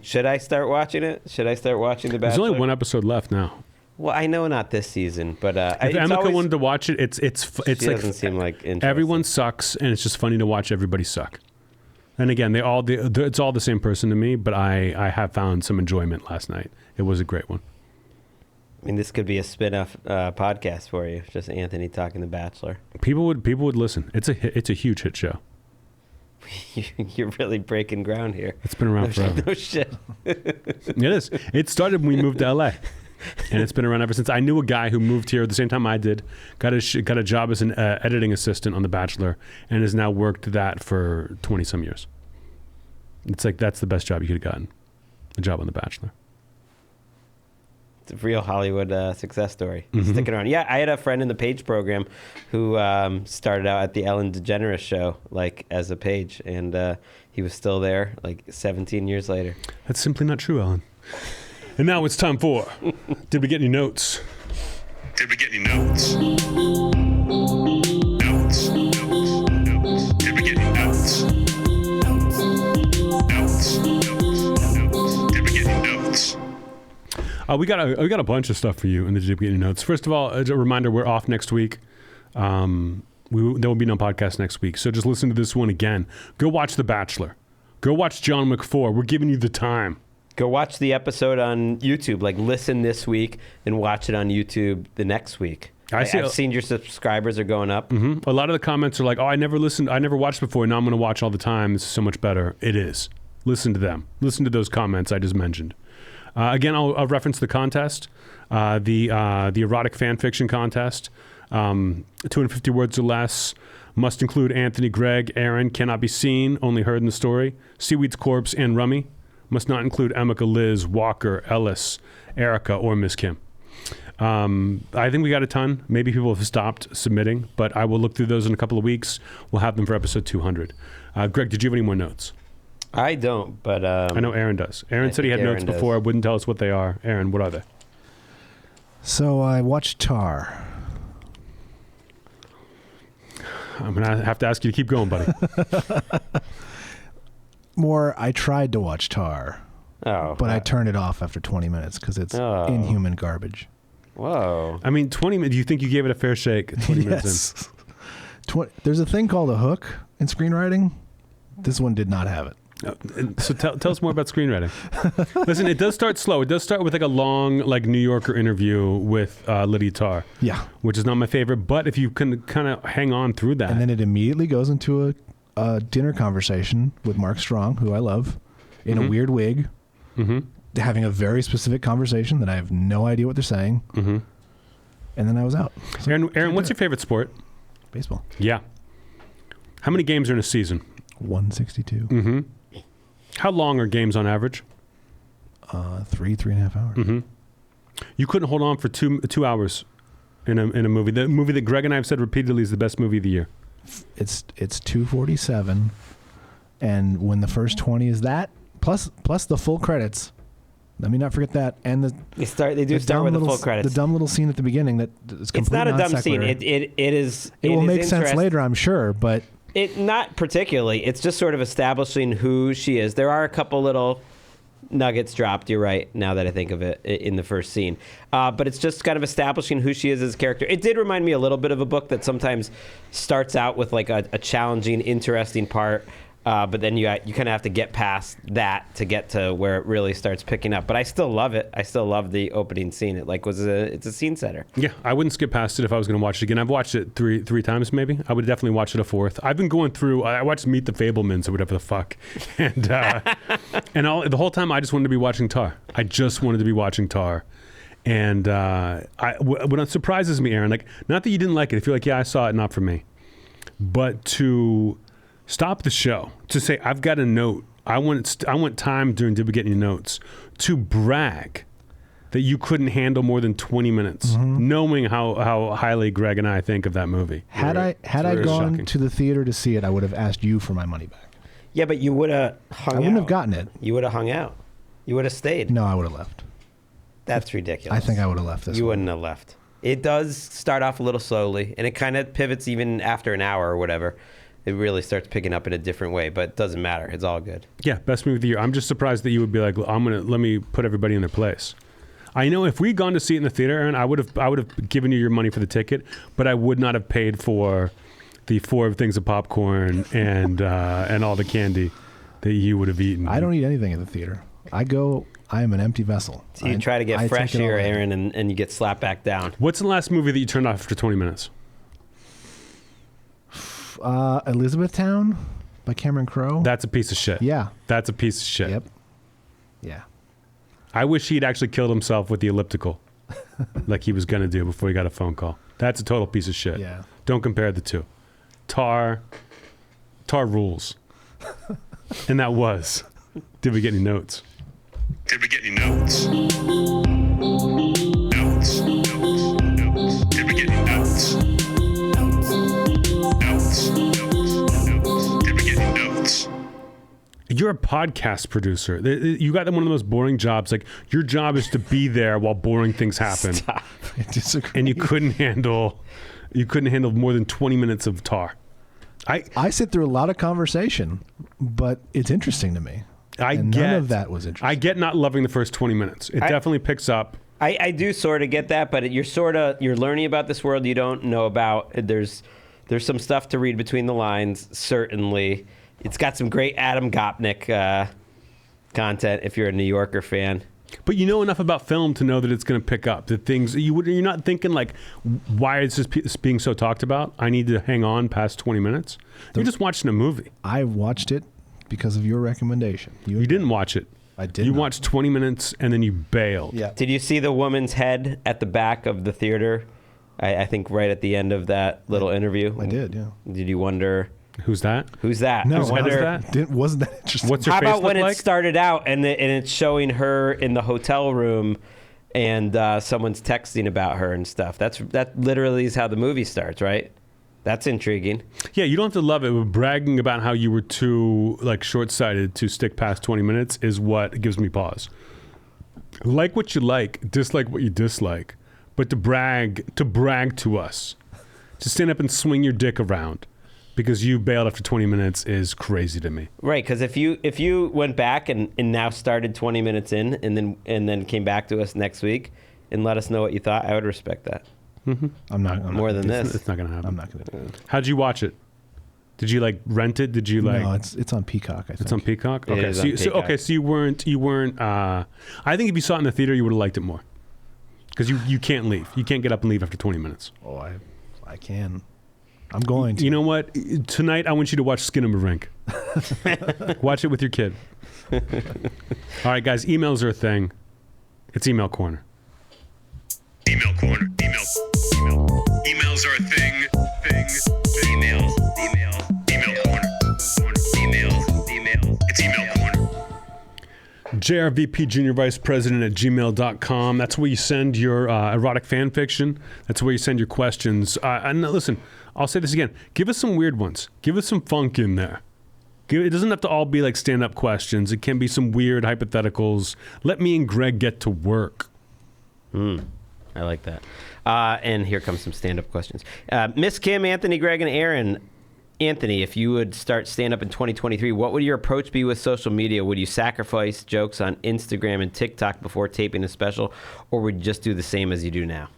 Should I start watching it? Should I start watching The Bachelor? There's only 1 episode left now. Well, I know not this season, but if Emeka wanted to watch it, it's like doesn't seem like interesting. Everyone sucks, and it's just funny to watch everybody suck. And again, it's all the same person to me, but I have found some enjoyment last night. It was a great one. I mean, this could be a spin-off podcast for you, just Anthony talking The Bachelor. People would listen. It's a huge hit show. You're really breaking ground here. It's been around forever. No shit. It is. It started when we moved to LA. And it's been around ever since. I knew a guy who moved here at the same time I did, got a job as an editing assistant on The Bachelor, and has now worked that for 20-some years. It's like that's the best job you could have gotten, a job on The Bachelor. It's a real Hollywood success story. Mm-hmm. Sticking around. Yeah, I had a friend in the Page program who started out at the Ellen DeGeneres show, like as a Page, and he was still there like 17 years later. That's simply not true, Ellen. And now it's time for Did We Get Any Notes? Did we get any notes? Notes. Did we get any notes? Notes. Did we get any notes? We got a bunch of stuff for you in the Did We Get Any Notes. First of all, as a reminder, we're off next week. There will be no podcast next week, so just listen to this one again. Go watch The Bachelor. Go watch John Wick 4. We're giving you the time. Go watch the episode on YouTube. Like, listen this week and watch it on YouTube the next week. I've seen your subscribers are going up. Mm-hmm. A lot of the comments are like, oh, I never watched before. Now I'm going to watch all the time. This is so much better. It is. Listen to them. Listen to those comments I just mentioned. Again, I'll reference the contest, the erotic fan fiction contest. 250 words or less. Must include Anthony, Greg, Aaron, cannot be seen, only heard in the story. Seaweed's Corpse and Rummy. Must not include Emeka, Liz, Walker, Ellis, Erica, or Miss Kim. I think we got a ton. Maybe people have stopped submitting, but I will look through those in a couple of weeks. We'll have them for episode 200. Greg, did you have any more notes? I don't, but... I know Aaron does. Aaron said he had notes before. I wouldn't tell us what they are. Aaron, what are they? So I watched Tar. I'm going to have to ask you to keep going, buddy. I tried to watch Tar, but I turned it off after 20 minutes because it's inhuman garbage. Whoa. I mean, 20 minutes, do you think you gave it a fair shake 20 minutes in? There's a thing called a hook in screenwriting. This one did not have it. So tell us more about screenwriting. Listen, it does start slow. It does start with like a long New Yorker interview with Lydia Tarr. Yeah. Which is not my favorite, but if you can kind of hang on through that. And then it immediately goes into a dinner conversation with Mark Strong, who I love, in a weird wig. Mm-hmm. having a very specific conversation that I have no idea what they're saying. Mm-hmm. And then I was out. So Aaron, what's your favorite sport? baseball. Yeah. How many games are in a season? 162. Mm-hmm. How long are games on average? 3.5 hours. Mm-hmm. You couldn't hold on for 2 hours in a movie. The movie that Greg and I have said repeatedly is the best movie of the year. It's 2:47, and when the first 20 is that plus the full credits. Let me not forget that, and They do start with the full credits. The dumb little scene at the beginning that is completely It's not a dumb scene. non-sequitur. It will is make sense interest- later, I'm sure, but It not particularly. It's just sort of establishing who she is. There are a couple little nuggets dropped. You're right. Now that I think of it, in the first scene, but it's just kind of establishing who she is as a character. It did remind me a little bit of a book that sometimes starts out with like a challenging, interesting part, but then you kind of have to get past that to get to where it really starts picking up. But I still love it. I still love the opening scene. It's a scene setter. Yeah, I wouldn't skip past it if I was going to watch it again. I've watched it three times maybe. I would definitely watch it a fourth. I've been going through. I watched Meet the Fablemans or whatever the fuck, and the whole time I just wanted to be watching Tar. I just wanted to be watching Tar. And what surprises me, Aaron, like, not that you didn't like it. If you're like, yeah, I saw it, not for me, but to stop the show to say, I've got a note. I want time during Did We Get Any Notes to brag that you couldn't handle more than 20 minutes, knowing how highly Greg and I think of that movie. had I gone to the theater to see it, I would have asked you for my money back. Yeah, but you would have hung out. I wouldn't have gotten it. You would have hung out. You would have stayed. No, I would have left. That's ridiculous. I think I would have left this. You one. wouldn't have left. It does start off a little slowly, and it kind of pivots even after an hour or whatever. It really starts picking up in a different way, but it doesn't matter. It's all good. Yeah, best movie of the year. I'm just surprised that you would be like, let me put everybody in their place. I know if we'd gone to see it in the theater, Aaron, I would have given you your money for the ticket, but I would not have paid for the 4 things of popcorn and all the candy that you would have eaten. I don't eat anything at the theater. I am an empty vessel. So you try to get fresh here, Aaron, and you get slapped back down. What's the last movie that you turned off after 20 minutes? Elizabethtown by Cameron Crowe. That's a piece of shit. Yeah. That's a piece of shit. Yep. Yeah. I wish he'd actually killed himself with the elliptical like he was going to do before he got a phone call. That's a total piece of shit. Yeah. Don't compare the two. Tar rules. And that was Did We Get Any Notes? Did we get any notes? Notes. Did we get any notes? Notes. Did we get any notes? You're a podcast producer. You got one of the most boring jobs. Like, your job is to be there while boring things happen. Stop. I disagree. And you couldn't handle more than 20 minutes of Tar. I sit through a lot of conversation, but it's interesting to me. None of that was interesting. I get not loving the first 20 minutes. It definitely picks up. I do sort of get that, but you're learning about this world you don't know about. There's some stuff to read between the lines, certainly. It's got some great Adam Gopnik content if you're a New Yorker fan. But you know enough about film to know that it's going to pick up. The things you're not thinking like, why is this being so talked about? I need to hang on past 20 minutes. You're just watching a movie. I watched it because of your recommendation. You didn't watch it. I did. You not. watched 20 minutes and then you bailed. Yeah. Did you see the woman's head at the back of the theater? I think right at the end of that little interview. I did. Yeah. Did you wonder Who's that? who's that? No, Just wonder- that? wasn't that interesting? What's your How face about when look it like? started out and it's showing her in the hotel room and someone's texting about her and stuff? That literally is how the movie starts, right? That's intriguing. Yeah, you don't have to love it, but bragging about how you were too short-sighted to stick past 20 minutes is what gives me pause. Like what you like, dislike what you dislike, but to brag to us, to stand up and swing your dick around because you bailed after 20 minutes is crazy to me. Right, because if you went back and now started 20 minutes in and then came back to us next week and let us know what you thought, I would respect that. Mm-hmm. I'm not More than this. It's not going to happen. I'm not going to do it. How'd you watch it? Did you rent it? Did you No, it's on Peacock. I think It's on Peacock. It Okay, is on Peacock. So you weren't. I think if you saw it in the theater, you would have liked it more, because you can't leave. You can't get up and leave after 20 minutes. Oh, I can. I'm going to. You know what? Tonight, I want you to watch Skin of a Rink. Watch it with your kid. All right, guys, emails are a thing. It's email corner. Email corner. Emails are a thing. Email corner. Email. It's email corner. JRVP Junior Vice President at gmail.com. That's where you send your erotic fan fiction. That's where you send your questions. And listen, I'll say this again. Give us some weird ones. Give us some funk in there. It doesn't have to all be like stand-up questions. It can be some weird hypotheticals. Let me and Greg get to work. I like that. And here comes some stand-up questions. Miss Kim, Anthony, Greg, and Aaron. Anthony, if you would start stand-up in 2023, what would your approach be with social media? Would you sacrifice jokes on Instagram and TikTok before taping a special, or would you just do the same as you do now?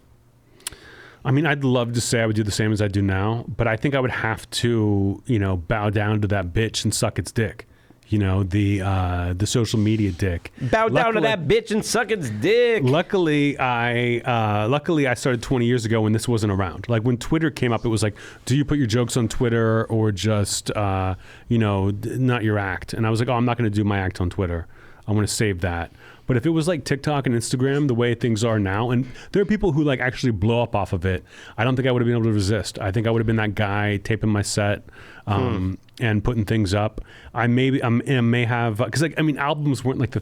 I mean, I'd love to say I would do the same as I do now, but I think I would have to, bow down to that bitch and suck its dick. The social media dick. Bow down to that bitch and suck its dick. Luckily, I started 20 years ago when this wasn't around. Like when Twitter came up, it was like, do you put your jokes on Twitter or just, not your act? And I was like, oh, I'm not going to do my act on Twitter. I want to save that. But if it was like TikTok and Instagram, the way things are now, and there are people who like actually blow up off of it, I don't think I would have been able to resist. I think I would have been that guy taping my set and putting things up. I may have, because albums weren't like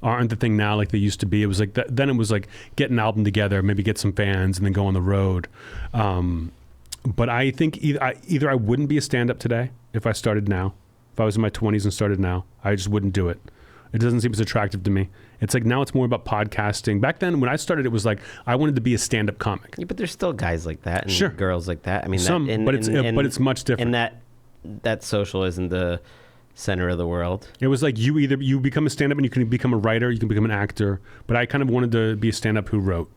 aren't the thing now like they used to be. It was like then it was like get an album together, maybe get some fans, and then go on the road. But I think either I wouldn't be a stand-up today if I started now. If I was in my 20s and started now, I just wouldn't do it. It doesn't seem as attractive to me. It's like now it's more about podcasting. Back then when I started, it was like I wanted to be a stand-up comic. Yeah, but there's still guys like that and sure. girls like that. I mean, but it's much different. And that social isn't the center of the world. It was like you become a stand-up and you can become a writer, you can become an actor. But I kind of wanted to be a stand-up who wrote.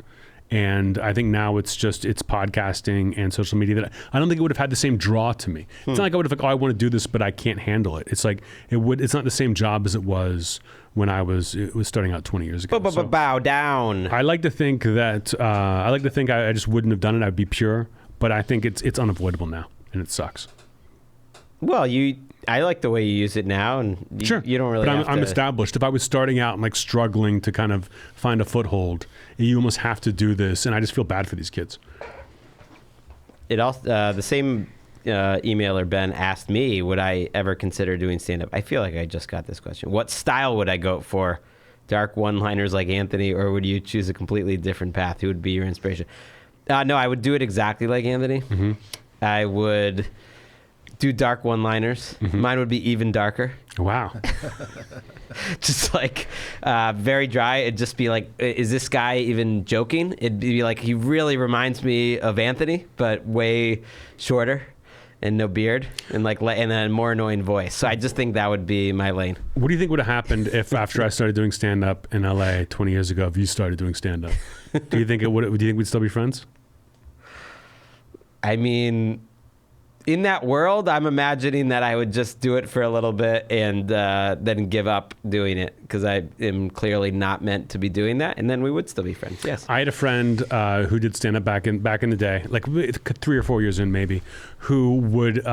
And I think now it's podcasting and social media that I don't think it would have had the same draw to me. It's not like I would have I want to do this, but I can't handle it. It's like it's not the same job as it was when it was starting out 20 years ago. Bow down. I like to think that I just wouldn't have done it. I'd be pure, but I think it's unavoidable now, and it sucks. Well, I like the way you use it now, and sure. You don't really. But I'm established. If I was starting out and like struggling to kind of find a foothold, you almost have to do this, and I just feel bad for these kids. It also the same emailer Ben asked me, would I ever consider doing stand-up? I feel like I just got this question. What style would I go for? Dark one-liners like Anthony, or would you choose a completely different path? Who would be your inspiration? No, I would do it exactly like Anthony. Mm-hmm. I would do dark one-liners. Mm-hmm. Mine would be even darker. Wow. Just like very dry. It'd just be like, is this guy even joking? It'd be like, he really reminds me of Anthony, but way shorter and no beard and and a more annoying voice. So I just think that would be my lane. What do you think would have happened if after I started doing stand-up in LA 20 years ago, if you started doing stand-up? Do you think we'd still be friends? I mean, in that world, I'm imagining that I would just do it for a little bit and then give up doing it because I am clearly not meant to be doing that, and then we would still be friends. Yes. I had a friend who did stand up back in the day, like 3 or 4 years in maybe, who would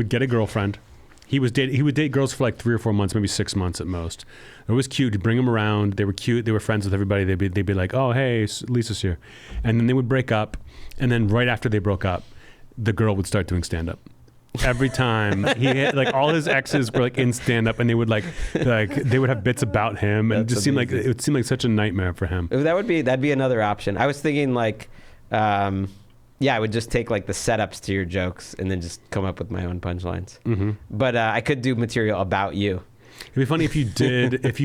get a girlfriend. He would date girls for like 3 or 4 months, maybe 6 months at most. It was cute. He'd bring them around. They were cute. They were friends with everybody. They'd be like, oh hey, Lisa's here, and then they would break up, and then right after they broke up, the girl would start doing stand-up. Every time he had, like all his exes were like in stand-up, and they would like they would have bits about him, and it would seem like such a nightmare for him. That'd be another option. I was thinking like, I would just take like the setups to your jokes and then just come up with my own punchlines. Mm-hmm. But I could do material about you. It'd be funny if you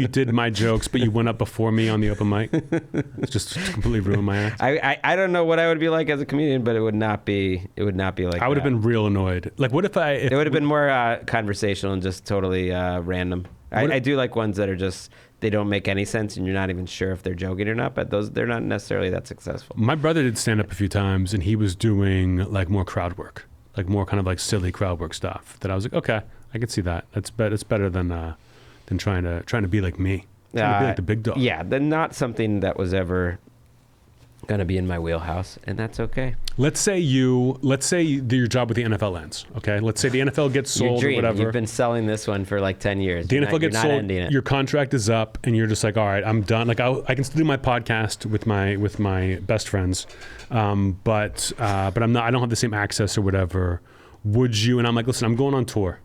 did my jokes, but you went up before me on the open mic. It's just completely ruined my act. I don't know what I would be like as a comedian, but it would not be like I would have been real annoyed. Like what if it would have been more conversational and just totally random. I do like ones that are just, they don't make any sense and you're not even sure if they're joking or not, but they're not necessarily that successful. My brother did stand up a few times, and he was doing like more crowd work, like more kind of like silly crowd work stuff that I was like, okay, I can see that. It's better than trying to be like me. Trying to be like the big dog. Yeah, not something that was ever gonna be in my wheelhouse, and that's okay. Let's say your job with the NFL ends. Okay, let's say the NFL gets Your sold dream. or whatever. You've been selling this one for like 10 years. The NFL gets you're not sold. ending it. Your contract is up, and you're just like, all right, I'm done. Like I can still do my podcast with my best friends, but I'm not. I don't have the same access or whatever. Would you? And I'm like, listen, I'm going on tour.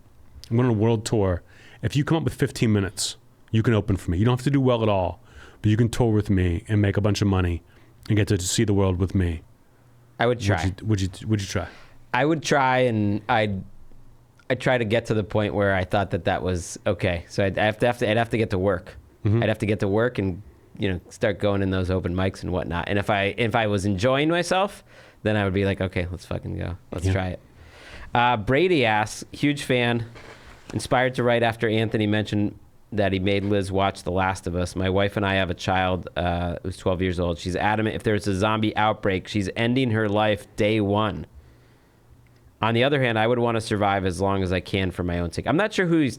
I'm going on a world tour. If you come up with 15 minutes, you can open for me. You don't have to do well at all, but you can tour with me and make a bunch of money and get to see the world with me. I would try. Would you try? I would try, and I'd try to get to the point where I thought that was okay. So I'd have to get to work. Mm-hmm. I'd have to get to work and start going in those open mics and whatnot. And if I was enjoying myself, then I would be like, okay, let's fucking go. Let's try it. Brady asks, huge fan, inspired to write after Anthony mentioned that he made Liz watch The Last of Us. My wife and I have a child who's 12 years old. She's adamant if there's a zombie outbreak, she's ending her life day one. On the other hand, I would want to survive as long as I can for my own sake. I'm not sure who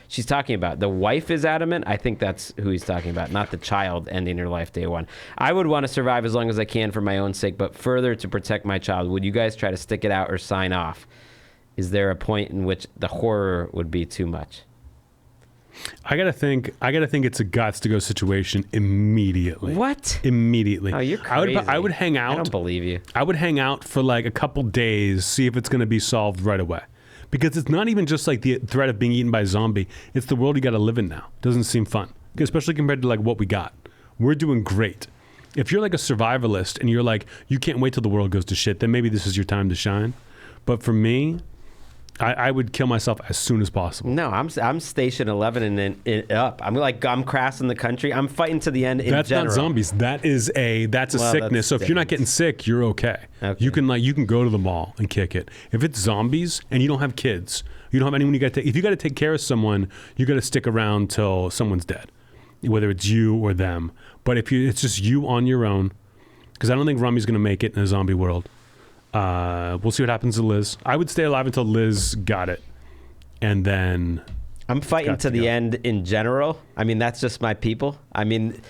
she's talking about. The wife is adamant. I think that's who he's talking about, not the child ending her life day one. I would want to survive as long as I can for my own sake, but further to protect my child. Would you guys try to stick it out or sign off? Is there a point in which the horror would be too much? I gotta think it's a guts to go situation immediately. What? Immediately. Oh, you're crazy. I would hang out. I don't believe you. I would hang out for like a couple days, see if it's gonna be solved right away. Because it's not even just like the threat of being eaten by a zombie. It's the world you gotta live in now. Doesn't seem fun. Especially compared to like what we got. We're doing great. If you're like a survivalist and you're like, you can't wait till the world goes to shit, then maybe this is your time to shine. But for me, I would kill myself as soon as possible. No, I'm station 11 and then up. I'm crossing the country. I'm fighting to the end. That's general. not zombies. That's a sickness. So if you're not getting sick, you're okay. You can go to the mall and kick it. If it's zombies and you don't have kids, you don't have anyone you got to. If you got to take care of someone, you got to stick around till someone's dead, whether it's you or them. But if it's just you on your own, because I don't think Rami's going to make it in a zombie world. We'll see what happens to Liz. I would stay alive until Liz got it, and then I'm fighting to the end in general. I mean, that's just my people. I mean,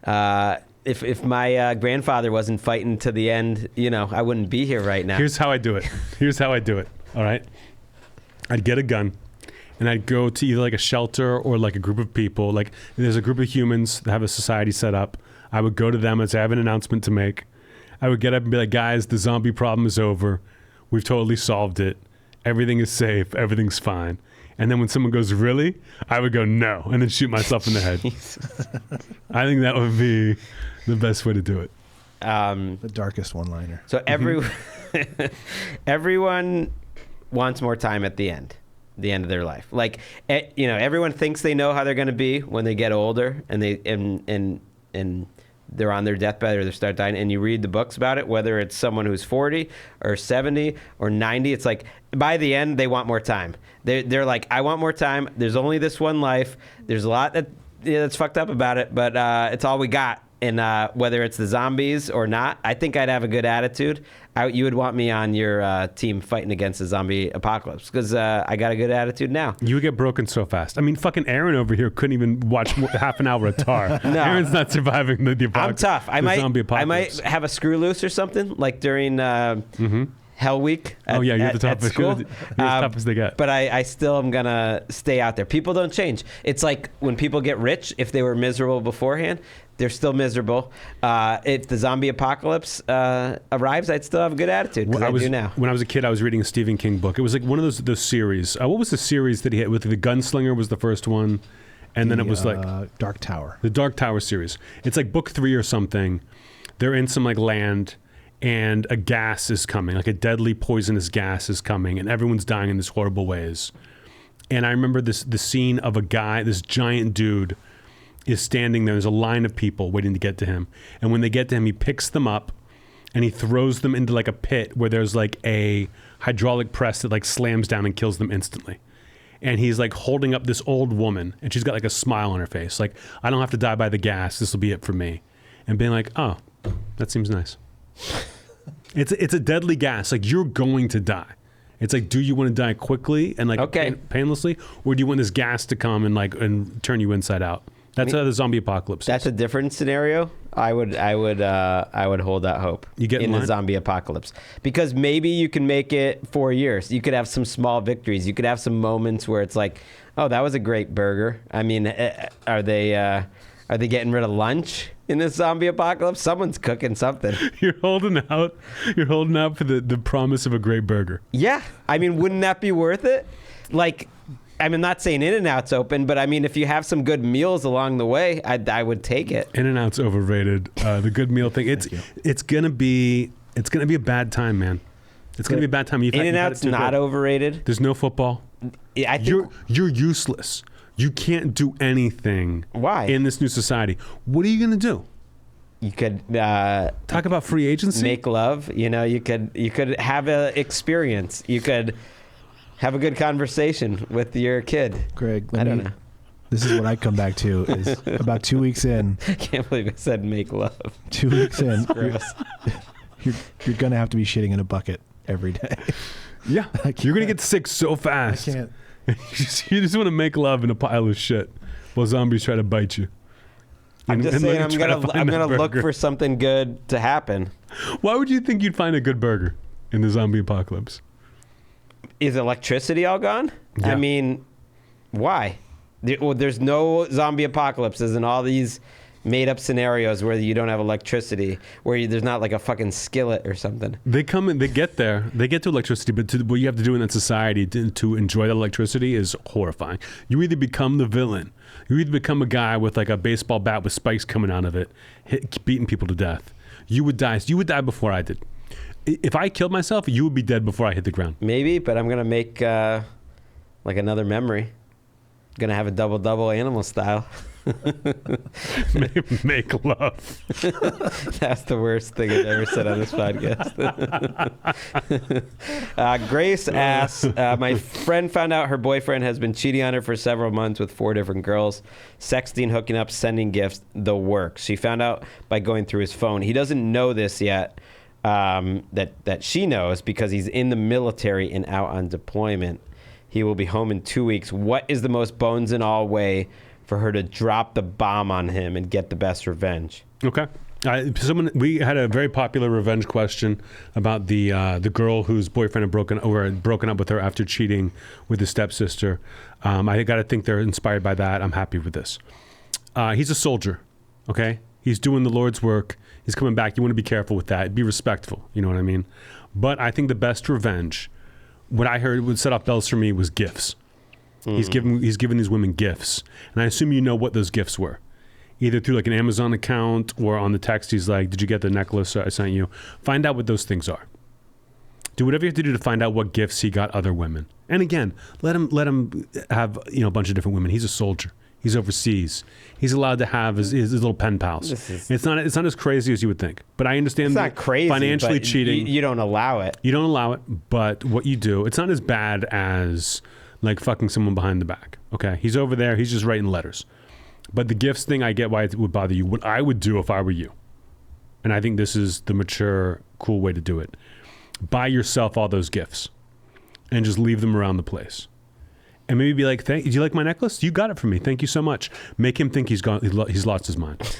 if my grandfather wasn't fighting to the end, I wouldn't be here right now. Here's how I do it. All right, I'd get a gun, and I'd go to either like a shelter or like a group of people. Like there's a group of humans that have a society set up. I would go to them and say, I have an announcement to make. I would get up and be like, guys, the zombie problem is over. We've totally solved it. Everything is safe. Everything's fine. And then when someone goes, really? I would go, no, and then shoot myself in the head. I think that would be the best way to do it. The darkest one-liner. So everyone wants more time at the end of their life. Like, everyone thinks they know how they're going to be when they get older and they're on their deathbed or they start dying, and you read the books about it, whether it's someone who's 40 or 70 or 90, it's like by the end they want more time. They're like, I want more time. There's only this one life. There's a lot that's fucked up about it, but it's all we got. And whether it's the zombies or not, I think I'd have a good attitude. You would want me on your team fighting against the zombie apocalypse because I got a good attitude now. You would get broken so fast. I mean, fucking Aaron over here couldn't even watch half an hour of Tar. No. Aaron's not surviving the apocalypse. I'm tough. Zombie apocalypse. I might have a screw loose or something like during Hell Week. You're the toughest. You're the toughest they get. But I still am gonna stay out there. People don't change. It's like when people get rich, if they were miserable beforehand, they're still miserable. If the zombie apocalypse arrives, I'd still have a good attitude because I do now. When I was a kid, I was reading a Stephen King book. It was like one of those series. What was the series that he had with the Gunslinger was the first one, and then it was like Dark Tower. The Dark Tower series. It's like book 3 or something. They're in some like land, and a gas is coming, like a deadly poisonous gas is coming, and everyone's dying in these horrible ways. And I remember the scene of a guy, this giant dude, is standing there. There's a line of people waiting to get to him. And when they get to him, he picks them up and he throws them into like a pit where there's like a hydraulic press that like slams down and kills them instantly. And he's like holding up this old woman and she's got like a smile on her face. Like, I don't have to die by the gas. This will be it for me. And being like, oh, that seems nice. It's a deadly gas. Like, you're going to die. It's like, do you want to die quickly and like painlessly? Or do you want this gas to come and turn you inside out? That's the zombie apocalypse. That's a different scenario. I would hold out hope You get in in the line? zombie apocalypse, because maybe you can make it 4 years. You could have some small victories. You could have some moments where it's like, oh, that was a great burger. I mean, are they getting rid of lunch in this zombie apocalypse? Someone's cooking something. You're holding out for the promise of a great burger. Yeah, I mean, wouldn't that be worth it? Like, I'm not saying In-N-Out's open, but I mean, if you have some good meals along the way, I would take it. In-N-Out's overrated. The good meal thing. It's gonna be a bad time, man. It's gonna be a bad time. In-N-Out's not overrated. There's no football. I think You're useless. You can't do anything. Why? In this new society? What are you gonna do? you could Talk about free agency. make love. You know, you could have a experience. You could have a good conversation with your kid. Greg, I don't know. This is what I come back to is about 2 weeks in. I can't believe I said make love. 2 weeks in, Gross. you're going to have to be shitting in a bucket every day. Yeah, you're gonna get sick so I fast. can't. You just want to make love in a pile of shit while zombies try to bite you. I'm just saying, I'm try to find gonna that look burger. for something good to happen. Why would you think you'd find a good burger in the zombie apocalypse? Is electricity all gone? Yeah. I mean, why? There's no zombie apocalypses in all these made-up scenarios where you don't have electricity, where there's not like a fucking skillet or something. They come and they get there. They get to electricity, but what you have to do in that society to enjoy that electricity is horrifying. You either become the villain, you either become a guy with like a baseball bat with spikes coming out of it, beating people to death. You would die. You would die before I did. If I killed myself, you would be dead before I hit the ground. Maybe, but I'm gonna make like another memory. Gonna have a double animal style. Make love. That's the worst thing I've ever said on this podcast. Grace asks, my friend found out her boyfriend has been cheating on her for several months with 4 different girls, sexting, hooking up, sending gifts, the works. She found out by going through his phone. He doesn't know this yet, that she knows, because he's in the military and out on deployment. He will be home in 2 weeks. What is the most bones and all way for her to drop the bomb on him and get the best revenge? Okay. We had a very popular revenge question about the girl whose boyfriend had broken up with her after cheating with his stepsister. I got to think they're inspired by that. I'm happy with this. He's a soldier, okay? He's doing the Lord's work. He's coming back. You want to be careful with that. Be respectful. You know what I mean? But I think the best revenge, what I heard would set off bells for me, was gifts. He's giving these women gifts, and I assume you know what those gifts were, either through like an Amazon account or on the text. He's like, "Did you get the necklace I sent you?" Find out what those things are. Do whatever you have to do to find out what gifts he got other women. And again, let him have a bunch of different women. He's a soldier. He's overseas. He's allowed to have his little pen pals. It's not as crazy as you would think. But I understand It's not crazy. financially but cheating. You don't allow it. You don't allow it, but what you do, it's not as bad as like fucking someone behind the back. Okay, he's over there. He's just writing letters. But the gifts thing, I get why it would bother you. What I would do if I were you, and I think this is the mature, cool way to do it: buy yourself all those gifts, and just leave them around the place. And maybe be like, do you like my necklace? You got it for me. Thank you so much. Make him think he's lost his mind.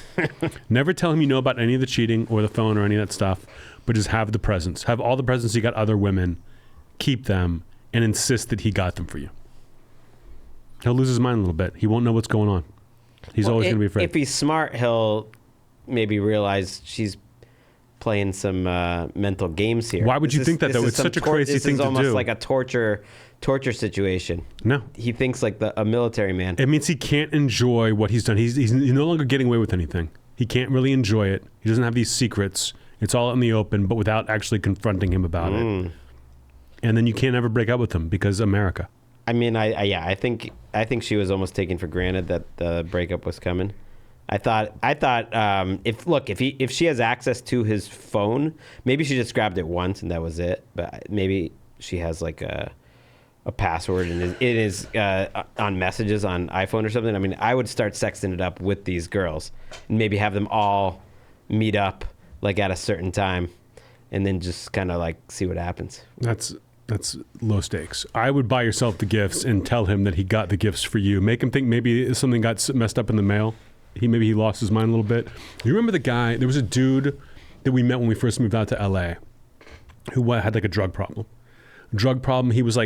Never tell him you know about any of the cheating or the phone or any of that stuff, but just have the presents. Have all the presents he got other women. Keep them and insist that he got them for you. He'll lose his mind a little bit. He won't know what's going on. He's always going to be afraid. If he's smart, he'll maybe realize she's playing some mental games here. Why would you think that, though? It's such a crazy thing to do. This is almost like a torture situation. No. He thinks like a military man. It means he can't enjoy what he's done. He's no longer getting away with anything. He can't really enjoy it. He doesn't have these secrets. It's all out in the open, but without actually confronting him about it. And then you can't ever break up with him because America. I mean, I think she was almost taken for granted that the breakup was coming. I thought if she has access to his phone, maybe she just grabbed it once and that was it. But maybe she has like a password and it is on messages on iPhone or something. I mean, I would start sexting it up with these girls and maybe have them all meet up like at a certain time, and then just kind of like see what happens. That's low stakes. I would buy yourself the gifts and tell him that he got the gifts for you. Make him think maybe something got messed up in the mail. maybe he lost his mind a little bit. You remember the guy? There was a dude that we met when we first moved out to LA, who had like a drug problem. He was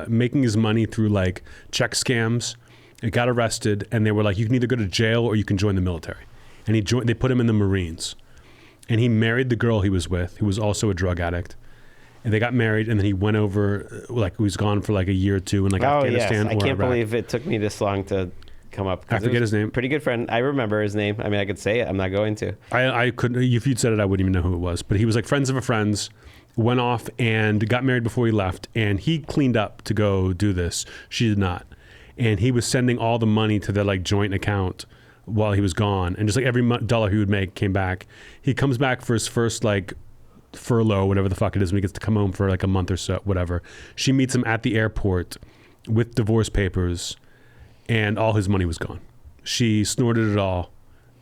making his money through like check scams. He got arrested, and they were like, you can either go to jail or you can join the military. And they put him in the Marines, and he married the girl he was with, who was also a drug addict. And they got married, and then he went over, like, he was gone for like a year or two in like Afghanistan. Yes. I can't believe it took me this long to come up. I forget his name. Pretty good friend. I remember his name. I mean, I could say it. I'm not going to. I couldn't. If you'd said it, I wouldn't even know who it was. But he was like friends of a friend's, went off and got married before he left. And he cleaned up to go do this. She did not. And he was sending all the money to their like joint account while he was gone. And just like every dollar he would make came back. He comes back for his first like furlough, whatever the fuck it is, when he gets to come home for like a month or so, whatever. She meets him at the airport with divorce papers, and all his money was gone. She snorted it all,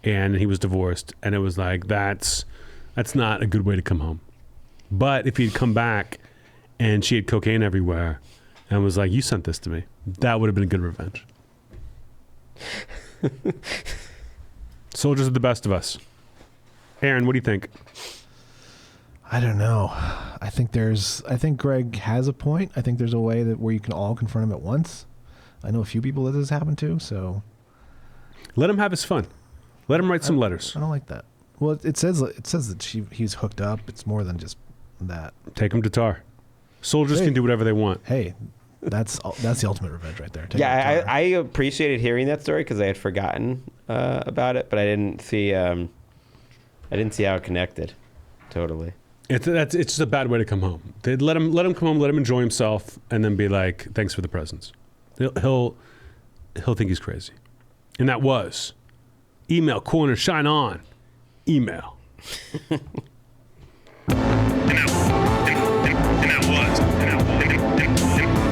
and he was divorced. And it was like, that's not a good way to come home. But if he'd come back and she had cocaine everywhere and was like, you sent this to me, that would have been a good revenge. Soldiers are the best of us. Aaron, what do you think? I don't know. I think Greg has a point. I think there's a way where you can all confront him at once. I know a few people that this happened to, so let him have his fun. Let him write some letters. I don't like that. Well, it says that he's hooked up. It's more than just that. Take him to tar. Soldiers can do whatever they want. Hey, that's the ultimate revenge right there. I appreciated hearing that story because I had forgotten about it, but I didn't see how it connected. Totally. It's just a bad way to come home. They'd let him come home, let him enjoy himself, and then be like, "Thanks for the presents." He'll think he's crazy, and that was email corner. Shine on, email. And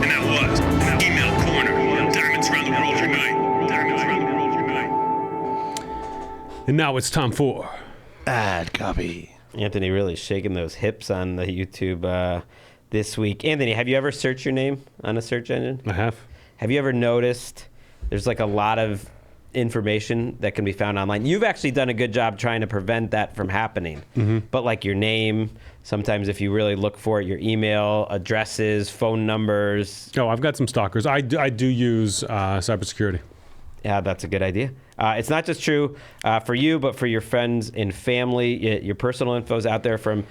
that was email corner. Diamonds around the world unite. Diamonds around the world unite. And now it's time for ad copy. Anthony really shaking those hips on the YouTube this week. Anthony, have you ever searched your name on a search engine? I have. Have you ever noticed there's like a lot of information that can be found online? You've actually done a good job trying to prevent that from happening. Mm-hmm. But like your name, sometimes if you really look for it, your email, addresses, phone numbers. Oh, I've got some stalkers. I do use cybersecurity. Yeah, that's a good idea. It's not just true for you, but for your friends and family. Your personal info is out there for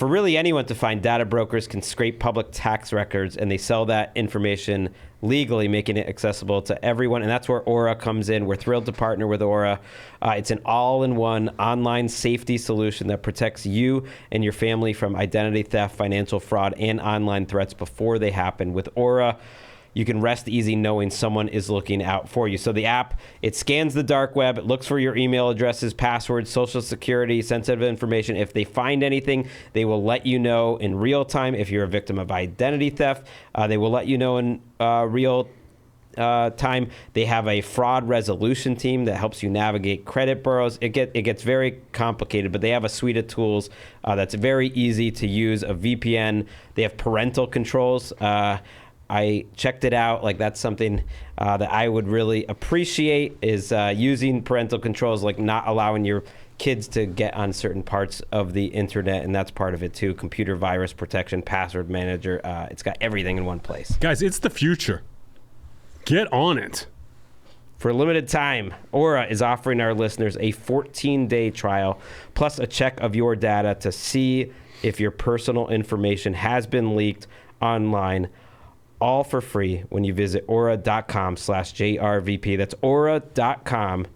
really anyone to find. Data brokers can scrape public tax records, and they sell that information legally, making it accessible to everyone. And that's where Aura comes in. We're thrilled to partner with Aura. It's an all-in-one online safety solution that protects you and your family from identity theft, financial fraud, and online threats before they happen. With Aura, you can rest easy knowing someone is looking out for you. So the app, it scans the dark web, it looks for your email addresses, passwords, social security, sensitive information. If they find anything, they will let you know in real time. If you're a victim of identity theft, they will let you know in real time. They have a fraud resolution team that helps you navigate credit bureaus. It gets very complicated, but they have a suite of tools that's very easy to use. A VPN. They have parental controls. I checked it out. Like, that's something that I would really appreciate is using parental controls, like not allowing your kids to get on certain parts of the internet, and that's part of it too. Computer virus protection, password manager. It's got everything in one place. Guys, it's the future. Get on it. For a limited time, Aura is offering our listeners a 14-day trial plus a check of your data to see if your personal information has been leaked online. All for free when you visit aura.com/JRVP. That's aura.com,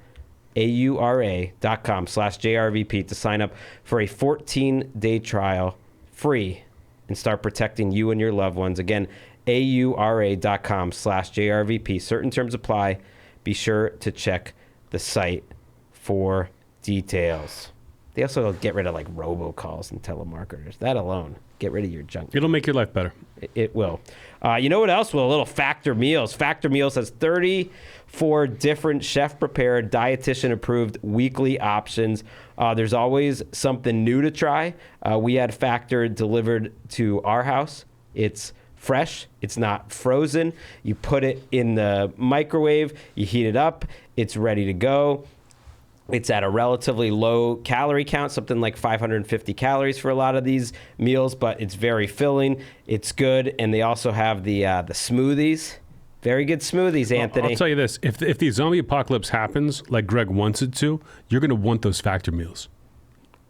AURA.com/JRVP to sign up for a 14-day trial free and start protecting you and your loved ones. Again, AURA.com/JRVP. Certain terms apply. Be sure to check the site for details. They also get rid of like robocalls and telemarketers. That alone, get rid of your junk. It'll make your life better. It will. You know what else will? A little Factor Meals. Factor Meals has 34 different chef-prepared, dietitian-approved weekly options. There's always something new to try. We had Factor delivered to our house. It's fresh. It's not frozen. You put it in the microwave. You heat it up. It's ready to go. It's at a relatively low calorie count, something like 550 calories for a lot of these meals, but it's very filling. It's good. And they also have the smoothies. Very good smoothies, Anthony. I'll tell you this. If the zombie apocalypse happens like Greg wants it to, you're going to want those Factor meals.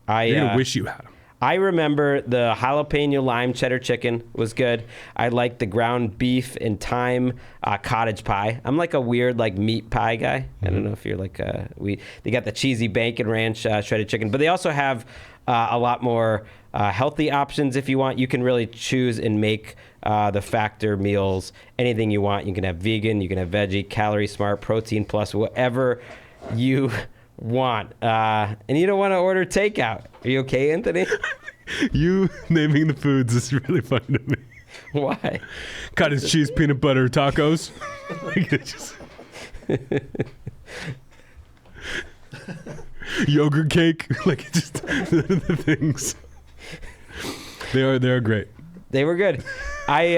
You're going to wish you had them. I remember the jalapeno lime cheddar chicken was good. I like the ground beef and thyme cottage pie. I'm like a weird like meat pie guy. I don't know if you're like they got the cheesy bacon ranch shredded chicken, but they also have a lot more healthy options if you want. You can really choose and make the Factor meals anything you want. You can have vegan, you can have veggie, calorie smart, protein plus, whatever you want. And you don't want to order takeout. Are you okay, Anthony? You naming the foods is really funny to me. Why? Cottage cheese, peanut butter, tacos. Yogurt cake. Like, just the things. They are great. They were good. I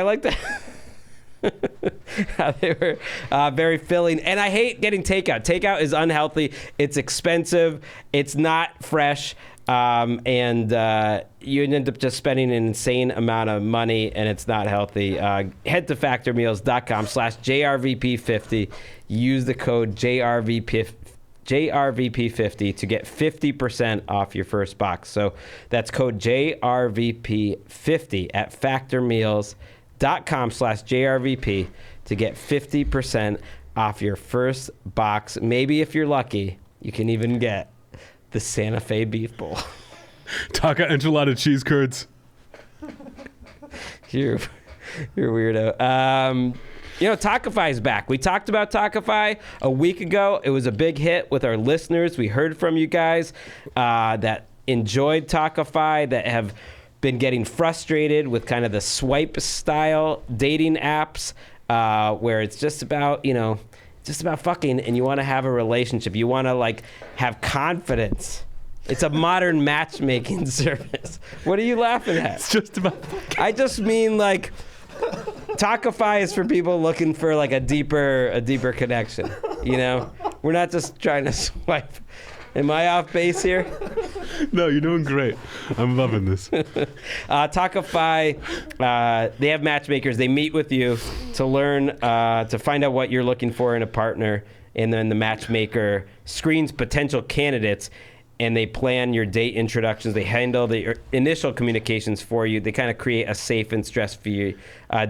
like that. They were very filling, and I hate getting takeout. Takeout is unhealthy. It's expensive. It's not fresh, and you end up just spending an insane amount of money, and it's not healthy. Head to factormeals.com/JRVP50. Use the code JRVP50 to get 50% off your first box. So that's code JRVP50 at factormeals.com/JRVP to get 50% off your first box. Maybe if you're lucky, you can even get the Santa Fe beef bowl. Taco enchilada cheese curds. You're a weirdo. Talkify is back. We talked about Talkify a week ago. It was a big hit with our listeners. We heard from you guys that enjoyed Talkify, that have been getting frustrated with kind of the swipe style dating apps where it's just about fucking, and you want to have a relationship. You want to like have confidence. It's a modern matchmaking service. What are you laughing at? It's just about fucking. I just mean like Talkify is for people looking for like a deeper connection. You know, we're not just trying to swipe. Am I off base here? No, you're doing great. I'm loving this. Talkify, they have matchmakers. They meet with you to learn, to find out what you're looking for in a partner. And then the matchmaker screens potential candidates, and they plan your date introductions. They handle the initial communications for you. They kind of create a safe and stress-free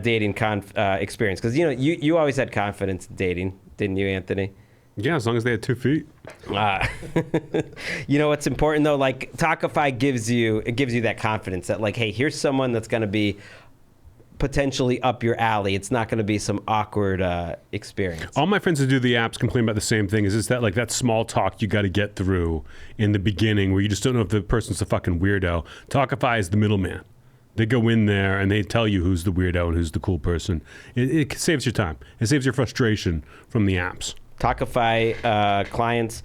dating experience. Because, you always had confidence dating, didn't you, Anthony? Yeah, as long as they had 2 feet. You know what's important though? Like Talkify gives you that confidence that like, hey, here's someone that's going to be potentially up your alley. It's not going to be some awkward experience. All my friends who do the apps complain about the same thing. Is that like that small talk you got to get through in the beginning where you just don't know if the person's a fucking weirdo. Talkify is the middleman. They go in there and they tell you who's the weirdo and who's the cool person. It saves your time. It saves your frustration from the apps. Talkify clients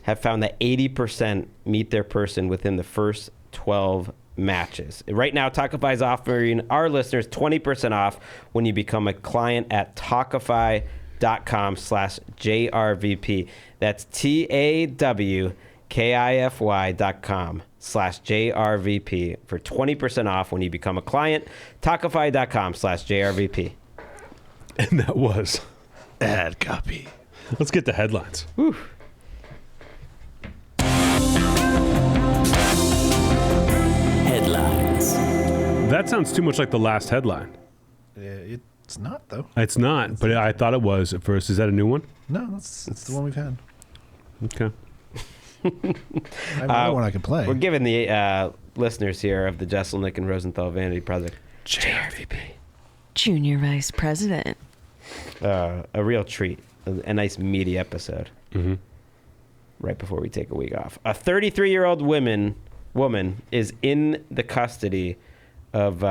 have found that 80% meet their person within the first 12 matches. Right now, Talkify is offering our listeners 20% off when you become a client at Talkify.com/JRVP. That's TAWKIFY.com/JRVP for 20% off when you become a client. Talkify.com/JRVP. And that was Ad copy. Let's get to headlines. Whew. Headlines. That sounds too much like the last headline. It's not though. It's not, but I thought it was at first. Is that a new one? No, it's the one we've had. Okay. I have another one I can play. We're giving the listeners here of the Jeselnik and Rosenthal Vanity Project JRVP Junior Vice President. a real treat. A nice meaty episode. Mm-hmm. Right before we take a week off. A 33-year-old woman is in the custody of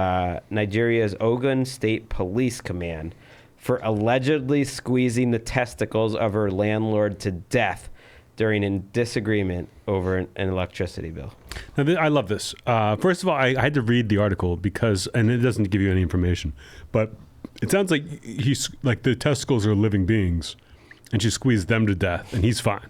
Nigeria's Ogun State Police Command for allegedly squeezing the testicles of her landlord to death during a disagreement over an electricity bill. Now, I love this. First of all, I had to read the article because, and it doesn't give you any information, but it sounds like he's like the testicles are living beings, and she squeezed them to death, and he's fine.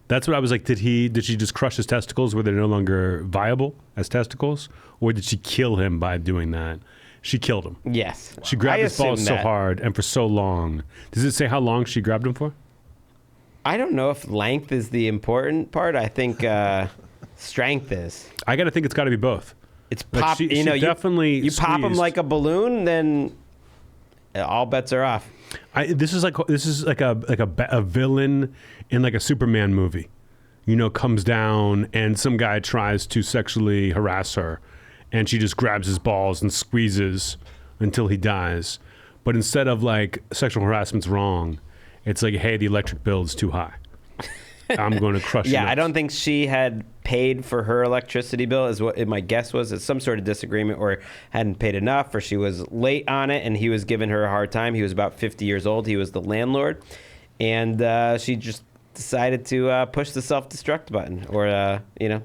That's what I was like. Did she just crush his testicles where they're no longer viable as testicles, or did she kill him by doing that? She killed him. Yes. She grabbed I his balls so assume that. hard and for so long. Does it say how long she grabbed him for? I don't know if length is the important part. I think strength is. I got to think it's got to be both. It's Like, pop. she You know, definitely you pop them squeezed. like a balloon, then all bets are off. This is like a villain in like a Superman movie. You know, comes down and some guy tries to sexually harass her, and she just grabs his balls and squeezes until he dies. But instead of like sexual harassment's wrong, it's like, hey, the electric bill is too high. I'm going to crush Yeah, you. I don't think she had paid for her electricity bill, is what my guess was. It's some sort of disagreement, or hadn't paid enough, or she was late on it, and he was giving her a hard time. He was about 50 years old. He was the landlord, and she just decided to push the self-destruct button, or you know.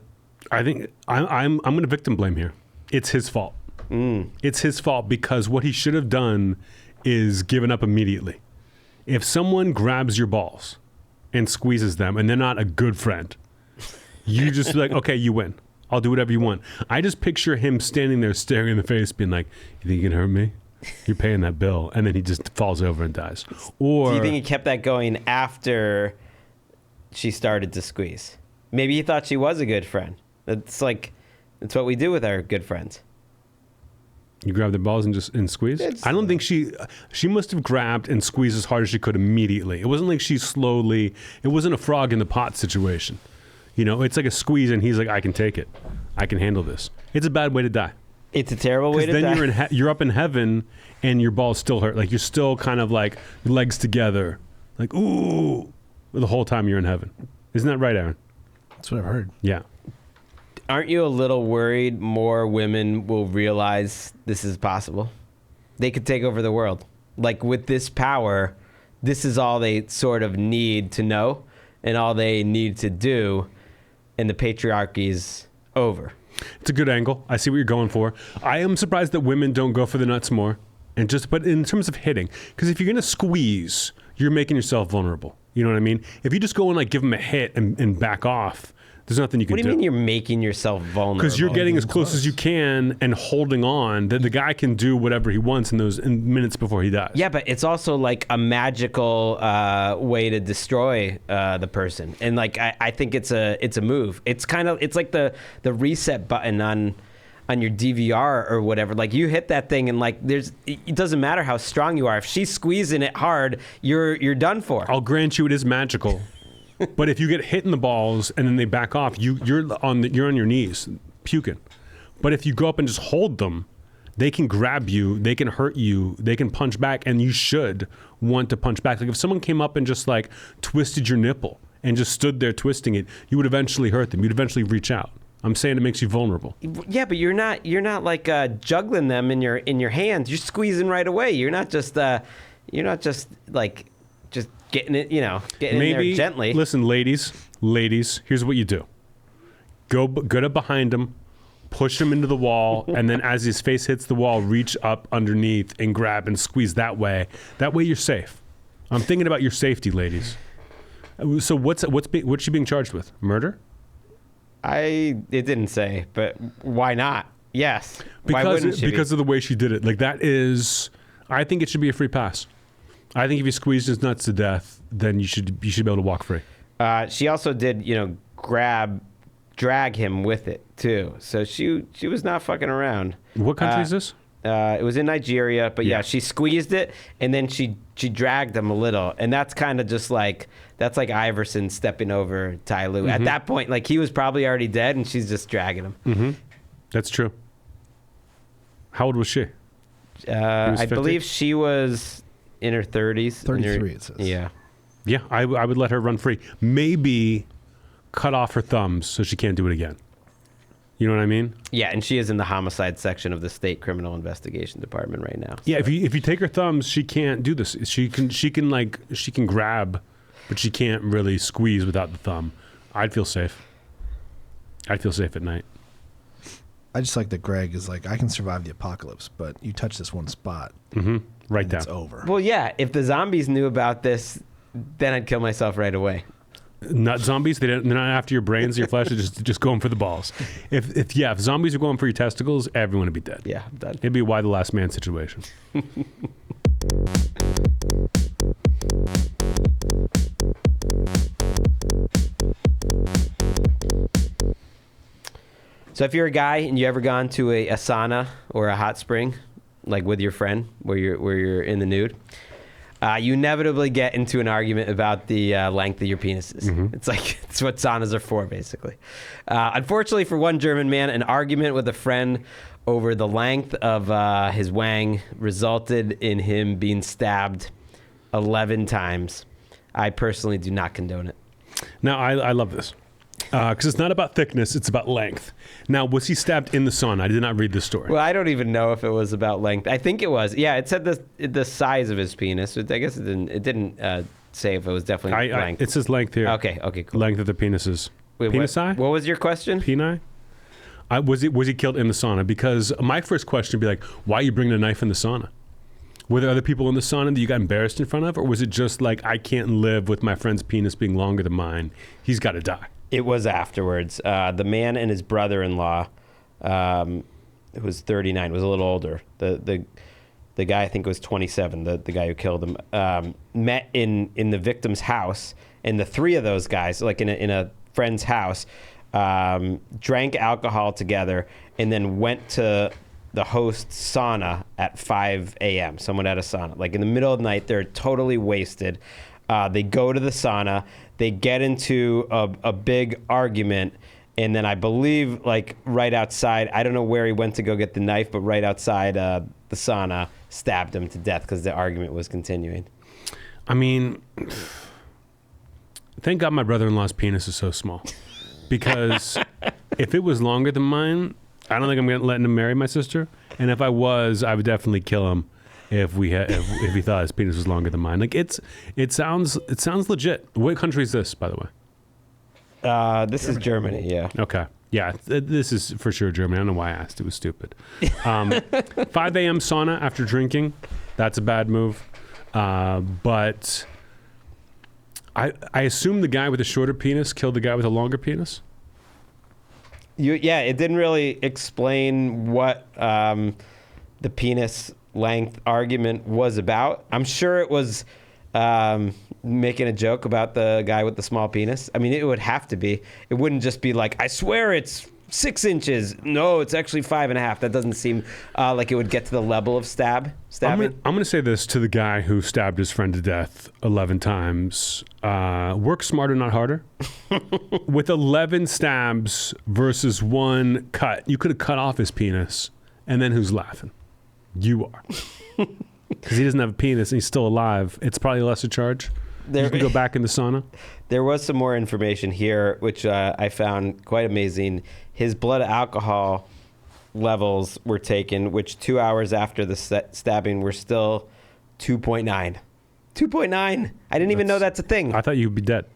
I think I'm going to victim blame here. It's his fault. It's his fault because what he should have done is given up immediately. If someone grabs your balls and squeezes them and they're not a good friend, you just be like, okay, you win. I'll do whatever you want. I just picture him standing there staring in the face being like, you think you can hurt me? You're paying that bill. And then he just falls over and dies. Or Do you think he kept that going after she started to squeeze? Maybe he thought she was a good friend. It's what we do with our good friends. you grab the balls and squeeze? I don't think she must have grabbed and squeezed as hard as she could immediately. It wasn't like she slowly, it wasn't a frog in the pot situation. You know, it's like a squeeze and he's like, I can take it. I can handle this. It's a bad way to die. It's a terrible way to Then die. you're up in heaven and your balls still hurt. Like you're still kind of like legs together. Like, ooh, the whole time you're in heaven. Isn't that right, Aaron? That's what I've heard. Yeah. Aren't you a little worried more women will realize this is possible? They could take over the world. Like with this power, this is all they sort of need to know and all they need to do, and the patriarchy's over. It's a good angle. I see what you're going for. I am surprised that women don't go for the nuts more. But in terms of hitting, because if you're going to squeeze, you're making yourself vulnerable. You know what I mean? If you just go and like give them a hit and back off, there's nothing you can do. What do you mean you're making yourself vulnerable? Because you're getting as close as you can and holding on, that the guy can do whatever he wants in minutes before he dies. Yeah, but it's also like a magical way to destroy the person, and like I think it's a move. It's like the reset button on your DVR or whatever. Like you hit that thing, and like it doesn't matter how strong you are. If she's squeezing it hard, you're done for. I'll grant you it is magical. But if you get hit in the balls and then they back off, you're on your knees puking. But if you go up and just hold them, they can grab you, they can hurt you, they can punch back, and you should want to punch back. Like if someone came up and just like twisted your nipple and just stood there twisting it, you would eventually hurt them. You'd eventually reach out. I'm saying it makes you vulnerable. Yeah, but you're not like juggling them in your hands. You're squeezing right away. You're not just like just getting it, getting in there gently. Listen, ladies, here's what you do. Go up behind him, push him into the wall, and then as his face hits the wall, reach up underneath and grab and squeeze that way. That way you're safe. I'm thinking about your safety, ladies. So what's she being charged with? Murder? It didn't say, but why not? Yes. Why wouldn't she because of the way she did it. Like that is, I think it should be a free pass. I think if you squeezed his nuts to death, then you should be able to walk free. She also did, drag him with it too. So she was not fucking around. What country is this? It was in Nigeria, but yeah, she squeezed it and then she dragged him a little, and that's kind of just like Iverson stepping over Ty Lue. At that point, like he was probably already dead, and she's just dragging him. Mm-hmm. That's true. How old was she? I believe she was in her 30s. 33, it says. Yeah. Yeah, I would let her run free. Maybe cut off her thumbs so she can't do it again. You know what I mean? Yeah, and she is in the homicide section of the State Criminal Investigation Department right now. Yeah, if you take her thumbs, she can't do this. She can grab but she can't really squeeze without the thumb. I'd feel safe. I'd feel safe at night. I just like that Greg is like, I can survive the apocalypse, but you touch this one spot, Right and down. it's over. Well, yeah. If the zombies knew about this, then I'd kill myself right away. Not zombies. They're not after your brains, your flesh. They're just going for the balls. If zombies are going for your testicles, everyone would be dead. Yeah, I'm done. It'd be why the last man situation. So if you're a guy and you ever gone to a sauna or a hot spring, like with your friend, where you're in the nude, you inevitably get into an argument about the length of your penises. It's what saunas are for, basically. Unfortunately for one German man, an argument with a friend over the length of his wang resulted in him being stabbed 11 times. I personally do not condone it. Now, I love this. Because it's not about thickness, it's about length. Now, was he stabbed in the sauna? I did not read this story. Well, I don't even know if it was about length. I think it was. Yeah, it said the size of his penis. I guess it didn't say if it was definitely length. It says length here. Okay, cool. Length of the penises. Wait, Penisi? What was your question? Peni? Was he killed in the sauna? Because my first question would be like, why are you bringing a knife in the sauna? Were there other people in the sauna that you got embarrassed in front of? Or was it just like, I can't live with my friend's penis being longer than mine. He's got to die. It was afterwards. The man and his brother-in-law, who was 39, was a little older. The guy, I think, was 27, the guy who killed him, met in the victim's house. And the three of those guys, like in a friend's house, drank alcohol together and then went to the host's sauna at 5 a.m. Someone at a sauna. Like in the middle of the night, they're totally wasted. They go to the sauna. They get into a big argument, and then I believe, like, right outside, I don't know where he went to go get the knife, but right outside the sauna, stabbed him to death because the argument was continuing. I mean, thank God my brother-in-law's penis is so small. Because if it was longer than mine, I don't think I'm letting him marry my sister. And if I was, I would definitely kill him. If he thought his penis was longer than mine, like it sounds legit. What country is this, by the way? This is Germany, yeah. Okay, yeah, this is for sure Germany. I don't know why I asked. It was stupid. 5 a.m. sauna after drinking, that's a bad move. But I assume the guy with the shorter penis killed the guy with a longer penis. It didn't really explain what the penis length argument was about. I'm sure it was making a joke about the guy with the small penis. I mean, it would have to be. It wouldn't just be like, I swear it's 6 inches. No, it's actually 5.5. That doesn't seem like it would get to the level of stabbing. I'm going to say this to the guy who stabbed his friend to death 11 times. Work smarter, not harder. With 11 stabs versus one cut, you could have cut off his penis, and then who's laughing? You are. Because he doesn't have a penis and he's still alive. It's probably a lesser charge. You can go back in the sauna. There was some more information here, which I found quite amazing. His blood alcohol levels were taken, which 2 hours after the stabbing were still 2.9. 2.9. I didn't even know that's a thing. I thought you'd be dead.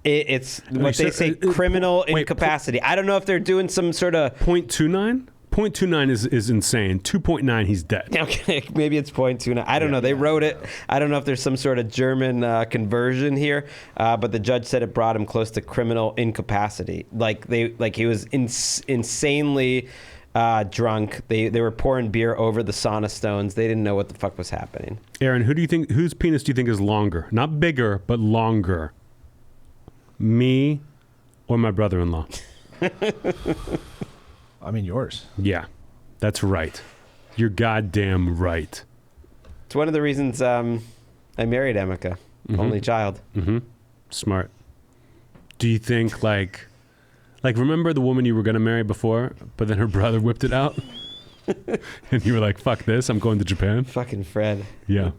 It's what they say, criminal incapacity. I don't know if they're doing some sort of... 0.29? 0.29 is insane. 2.9, he's dead. Okay, maybe it's 0.29. I don't know. They wrote it. I don't know if there's some sort of German conversion here, but the judge said it brought him close to criminal incapacity. Like he was insanely drunk. They were pouring beer over the sauna stones. They didn't know what the fuck was happening. Aaron, whose penis do you think is longer? Not bigger, but longer. Me or my brother-in-law? I mean, yours. Yeah, that's right. You're goddamn right. It's one of the reasons I married Emeka, only child. Mm-hmm. Smart. Do you think like remember the woman you were gonna marry before, but then her brother whipped it out, and you were like, "Fuck this! I'm going to Japan." Fucking Fred. Yeah.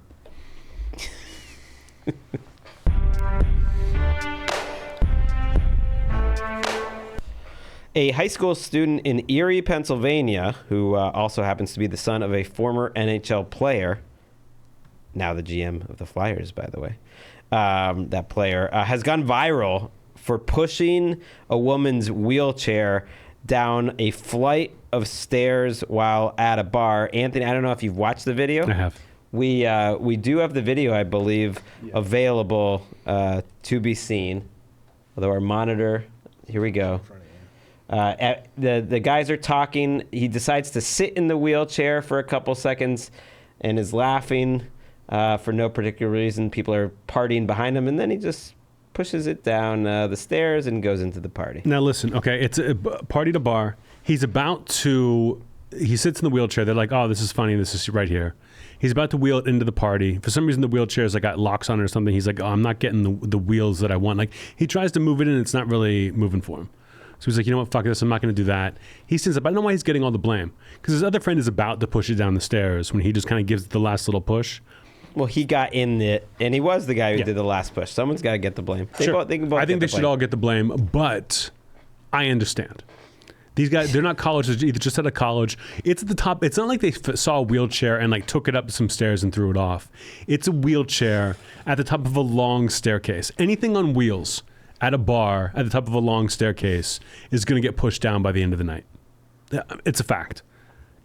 A high school student in Erie, Pennsylvania, who also happens to be the son of a former NHL player, now the GM of the Flyers, by the way, that player, has gone viral for pushing a woman's wheelchair down a flight of stairs while at a bar. Anthony, I don't know if you've watched the video. I have. We do have the video, I believe, available to be seen. Although our monitor, here we go. The guys are talking. He decides to sit in the wheelchair for a couple seconds and is laughing for no particular reason. People are partying behind him, and then he just pushes it down the stairs and goes into the party. Now listen, okay, it's a party at a bar. He sits in the wheelchair. They're like, oh, this is funny. This is right here. He's about to wheel it into the party. For some reason, the wheelchair's like got locks on it or something. He's like, oh, I'm not getting the wheels that I want. Like, he tries to move it in. It's not really moving for him. So he's like, you know what, fuck this. I'm not going to do that. He stands up. I don't know why he's getting all the blame. Because his other friend is about to push it down the stairs when he just kind of gives it the last little push. Well, he got in it, and he was the guy who did the last push. Someone's got to get the blame. Sure. I think they should all get the blame, but I understand. These guys, they're not college, they're either just out of college. It's at the top. It's not like they saw a wheelchair and like took it up some stairs and threw it off. It's a wheelchair at the top of a long staircase. Anything on wheels at a bar at the top of a long staircase is going to get pushed down by the end of the night. It's a fact.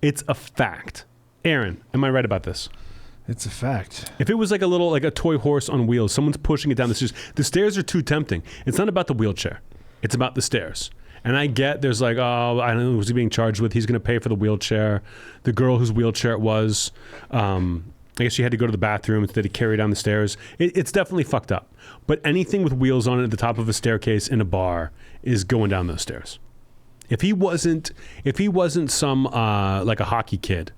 It's a fact. Aaron, am I right about this? It's a fact. If it was like a toy horse on wheels, someone's pushing it down the stairs. The stairs are too tempting. It's not about the wheelchair. It's about the stairs. And I get there's like, oh, I don't know, who's he being charged with? He's going to pay for the wheelchair. The girl whose wheelchair it was, I guess she had to go to the bathroom instead of carry down the stairs. It's definitely fucked up. But anything with wheels on it at the top of a staircase in a bar is going down those stairs. If he wasn't some like a hockey kid,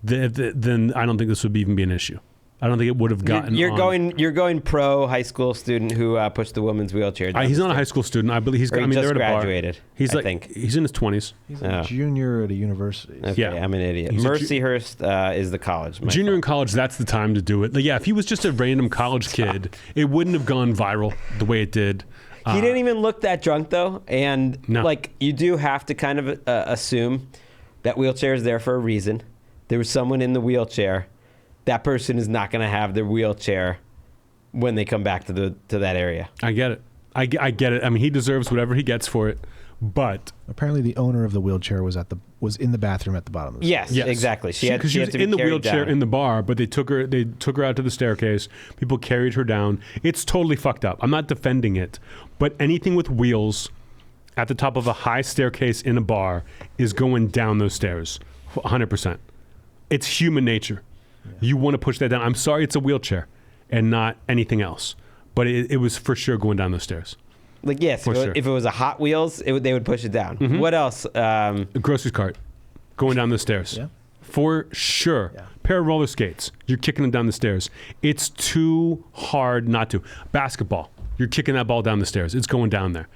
then I don't think this would even be an issue. I don't think it would have gotten. You're going pro high school student who pushed the woman's wheelchair. He's not a high school student. I believe he's. Or he they're just at a bar. graduated. He's I think he's in his 20s. He's a junior at a university. Okay, Yeah. I'm an idiot. He's Mercyhurst is the college. Junior in college, that's the time to do it. Like, yeah, if he was just a random college kid, it wouldn't have gone viral the way it did. He didn't even look that drunk though, and No. like you do have to kind of assume that wheelchair is there for a reason. There was someone in the wheelchair. That person is not going to have their wheelchair when they come back to that area. I get it. I get it. I mean, he deserves whatever he gets for it. But apparently, the owner of the wheelchair was in the bathroom at the bottom of the yes, exactly. She had was to be in the carried wheelchair down. in the bar, but they took her out to the staircase. People carried her down. It's totally fucked up. I'm not defending it, but anything with wheels at the top of a high staircase in a bar is going down those stairs, 100%. It's human nature. Yeah. You want to push that down. I'm sorry, it's a wheelchair and not anything else, but it was for sure going down those stairs. Like, yes, if it was a Hot Wheels, they would push it down. Mm-hmm. What else? A grocery cart going down the stairs. Yeah. For sure. Yeah. Pair of roller skates. You're kicking them down the stairs. It's too hard not to. Basketball. You're kicking that ball down the stairs. It's going down there.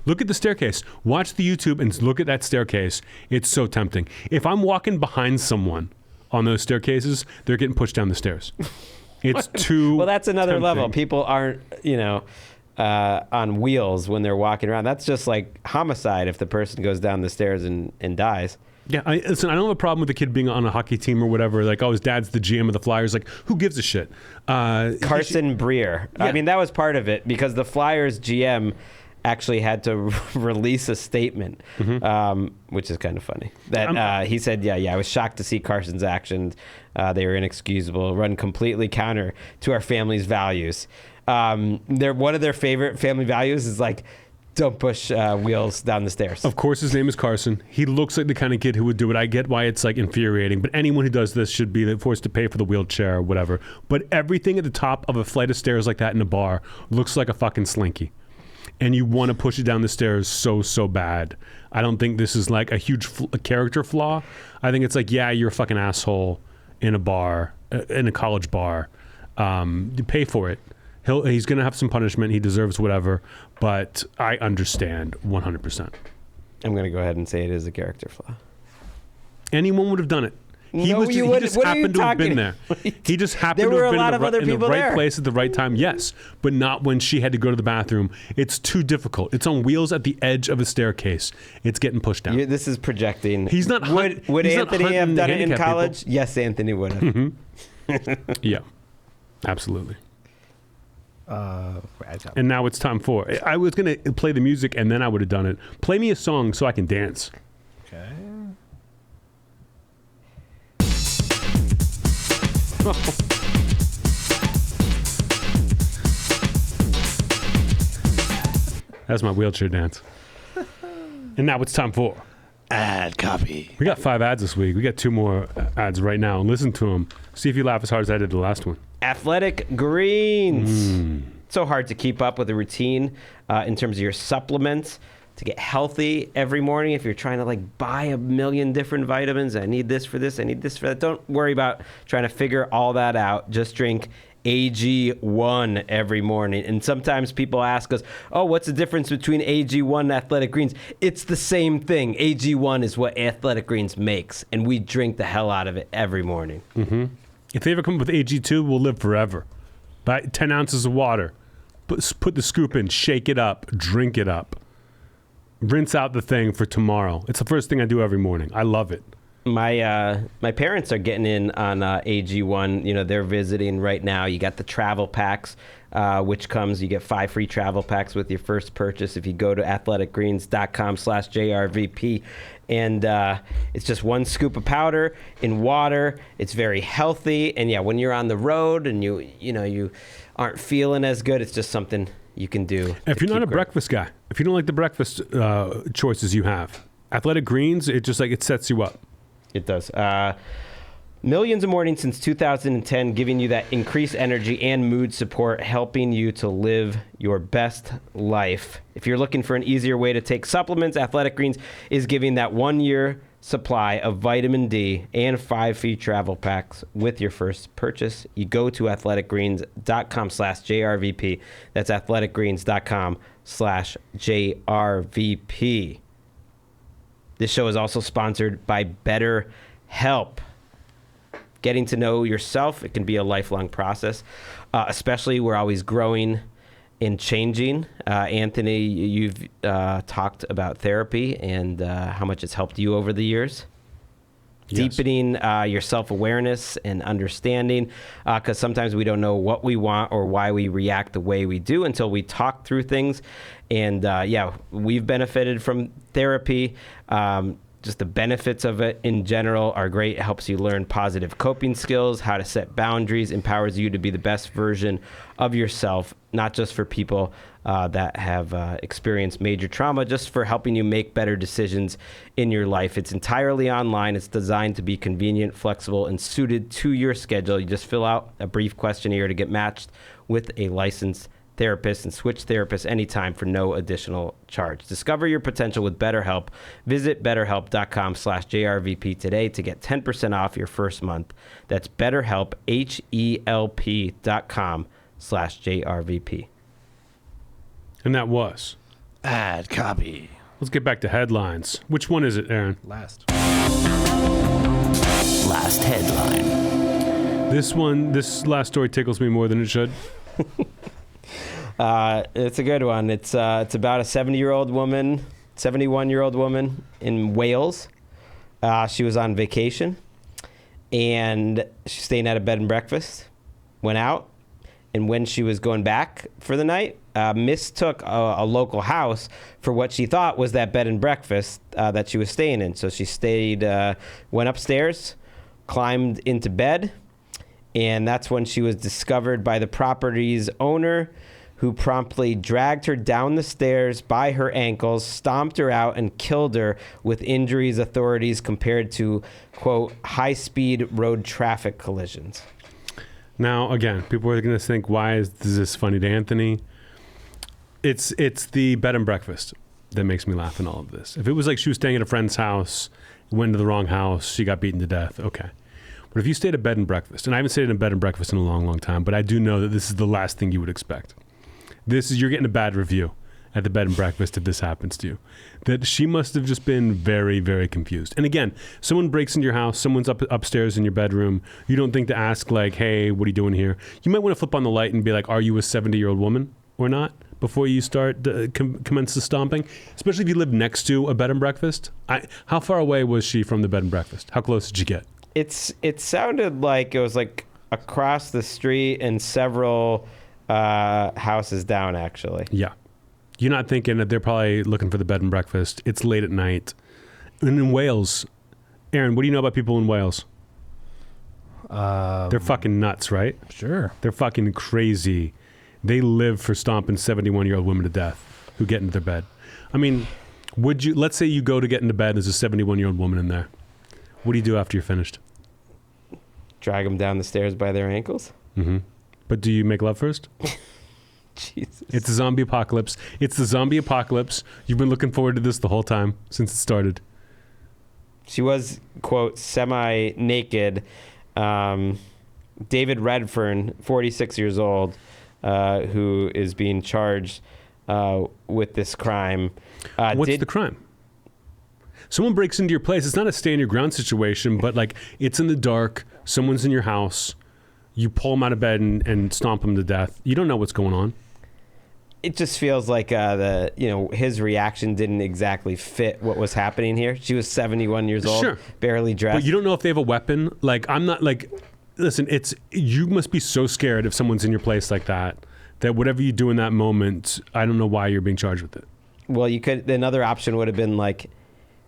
Look at the staircase. Watch the YouTube and look at that staircase. It's so tempting. If I'm walking behind someone on those staircases, they're getting pushed down the stairs. It's too well, that's another tempting. level. People aren't, on wheels when they're walking around. That's just like homicide if the person goes down the stairs and dies. Yeah, listen, I don't have a problem with the kid being on a hockey team or whatever. Like, oh, his dad's the GM of the Flyers. Like, who gives a shit? Carson Breer. Yeah. I mean, that was part of it because the Flyers GM actually had to release a statement, which is kind of funny. That he said, I was shocked to see Carson's actions. They were inexcusable, run completely counter to our family's values. One of their favorite family values is like, don't push wheels down the stairs. Of course, his name is Carson. He looks like the kind of kid who would do it. I get why it's like infuriating, but anyone who does this should be forced to pay for the wheelchair or whatever. But everything at the top of a flight of stairs like that in a bar looks like a fucking slinky. And you want to push it down the stairs so bad. I don't think this is like a huge character flaw. I think it's like, yeah, you're a fucking asshole in a bar, in a college bar. You pay for it. He's going to have some punishment. He deserves whatever. But I understand 100%. I'm going to go ahead and say it is a character flaw. Anyone would have done it. He just happened to have been there. He just happened to have been in the right place at the right time. Yes, but not when she had to go to the bathroom. It's too difficult. It's on wheels at the edge of a staircase. It's getting pushed down. This is projecting. He's not. Would Anthony have done it in college? People. Yes, Anthony would have. Yeah, absolutely. Ad copy. And now it's time for. I was gonna play the music and then I would have done it. Play me a song so I can dance. Okay. That's my wheelchair dance. And now it's time for. Ad copy. We got 5 ads this week. We got 2 more ads right now. Listen to them. See if you laugh as hard as I did the last one. Athletic Greens. So hard to keep up with a routine in terms of your supplements to get healthy every morning. If you're trying to like buy a million different vitamins, I need this for this, I need this for that. Don't worry about trying to figure all that out. Just drink AG1 every morning. And sometimes people ask us, oh, what's the difference between AG1 and Athletic Greens? It's the same thing. AG1 is what Athletic Greens makes, and we drink the hell out of it every morning. Mm-hmm. If they ever come up with AG2, we'll live forever. Buy 10 ounces of water. Put the scoop in, shake it up, drink it up. Rinse out the thing for tomorrow. It's the first thing I do every morning. I love it. My parents are getting in on AG1. You know, they're visiting right now. You got the travel packs, which comes, you get 5 free travel packs with your first purchase if you go to athleticgreens.com/JRVP. And it's just 1 scoop of powder in water. It's very healthy. And yeah, when you're on the road and you aren't feeling as good, it's just something you can do. If you're not a breakfast guy, if you don't like the breakfast choices you have, Athletic Greens, it sets you up. It does. Millions of mornings since 2010, giving you that increased energy and mood support, helping you to live your best life. If you're looking for an easier way to take supplements, Athletic Greens is giving that 1-year supply of vitamin D and 5 free travel packs with your first purchase. You go to athleticgreens.com/JRVP. That's athleticgreens.com/JRVP. This show is also sponsored by BetterHelp. Getting to know yourself, it can be a lifelong process, especially we're always growing and changing. Anthony, you've talked about therapy and how much it's helped you over the years. Yes. Deepening your self-awareness and understanding, because sometimes we don't know what we want or why we react the way we do until we talk through things. And we've benefited from therapy. Just the benefits of it in general are great. It helps you learn positive coping skills, how to set boundaries, empowers you to be the best version of yourself, not just for people that have experienced major trauma, just for helping you make better decisions in your life. It's entirely online. It's designed to be convenient, flexible, and suited to your schedule. You just fill out a brief questionnaire to get matched with a licensed therapist and switch therapists anytime for no additional charge. Discover your potential with BetterHelp. Visit betterhelp.com/JRVP today to get 10% off your first month. That's BetterHelp, HELP.com/JRVP. And that was Ad copy. Let's get back to headlines. Which one is it, Aaron? Last headline. This last story tickles me more than it should. It's a good one. It's about a 71-year-old woman in Wales. She was on vacation, and she's staying at a bed and breakfast. Went out, and when she was going back for the night, mistook a local house for what she thought was that bed and breakfast that she was staying in. So she went upstairs, climbed into bed, and that's when she was discovered by the property's owner, who promptly dragged her down the stairs by her ankles, stomped her out, and killed her with injuries authorities compared to, quote, high-speed road traffic collisions. Now, again, people are going to think, why is this funny to Anthony? It's the bed and breakfast that makes me laugh in all of this. If it was like she was staying at a friend's house, went to the wrong house, she got beaten to death, okay. But if you stayed at a bed and breakfast, and I haven't stayed in a bed and breakfast in a long, long time, but I do know that this is the last thing you would expect. You're getting a bad review at the bed and breakfast if this happens to you. That she must have just been very, very confused. And again, someone breaks into your house, someone's upstairs in your bedroom. You don't think to ask like, hey, what are you doing here? You might want to flip on the light and be like, are you a 70-year-old woman or not? Before you start commence the stomping, especially if you live next to a bed and breakfast. How far away was she from the bed and breakfast? How close did you get? It sounded like it was like across the street and several houses down, actually. Yeah. You're not thinking that they're probably looking for the bed and breakfast. It's late at night. And in Wales, Aaron, what do you know about people in Wales? They're fucking nuts, right? Sure. They're fucking crazy. They live for stomping 71-year-old women to death who get into their bed. I mean, let's say you go to get into bed, there's a 71-year-old woman in there. What do you do after you're finished? Drag them down the stairs by their ankles. Mm-hmm. But do you make love first? Jesus. It's a zombie apocalypse. It's the zombie apocalypse. You've been looking forward to this the whole time since it started. She was, quote, semi-naked. David Redfern, 46 years old, who is being charged with this crime. What's the crime? Someone breaks into your place. It's not a stand your ground situation, but like it's in the dark. Someone's in your house. You pull them out of bed and stomp them to death. You don't know what's going on. It just feels like his reaction didn't exactly fit what was happening here. She was 71 years old, Sure. barely dressed. But you don't know if they have a weapon. Like, I'm not like, listen, you must be so scared if someone's in your place like that whatever you do in that moment, I don't know why you're being charged with it. Well, another option would have been like,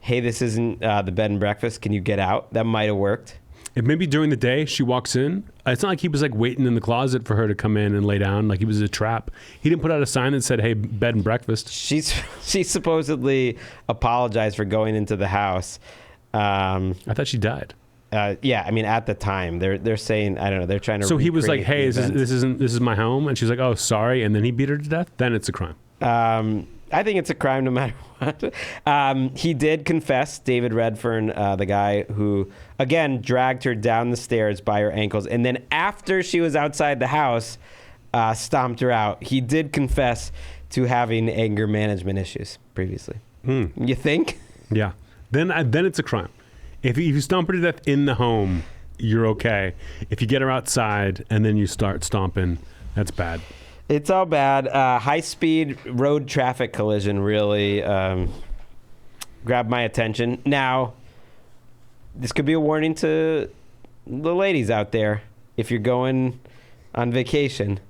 hey, this isn't the bed and breakfast. Can you get out? That might have worked. If maybe during the day she walks in, it's not like he was like waiting in the closet for her to come in and lay down, like he was a trap. He didn't put out a sign that said, hey, bed and breakfast. She supposedly apologized for going into the house. I thought she died. Yeah, I mean, at the time, they're saying, I don't know, they're trying to. So he was like, recreate hey, the this is my home, and she's like, oh, sorry, and then he beat her to death. Then it's a crime. I think it's a crime no matter what. He did confess, David Redfern, the guy who, again, dragged her down the stairs by her ankles. And then after she was outside the house, stomped her out. He did confess to having anger management issues previously. You think? Yeah. Then it's a crime. If you stomp her to death in the home, you're okay. If you get her outside and then you start stomping, that's bad. It's all bad. High-speed road traffic collision really grabbed my attention. Now, this could be a warning to the ladies out there. If you're going on vacation,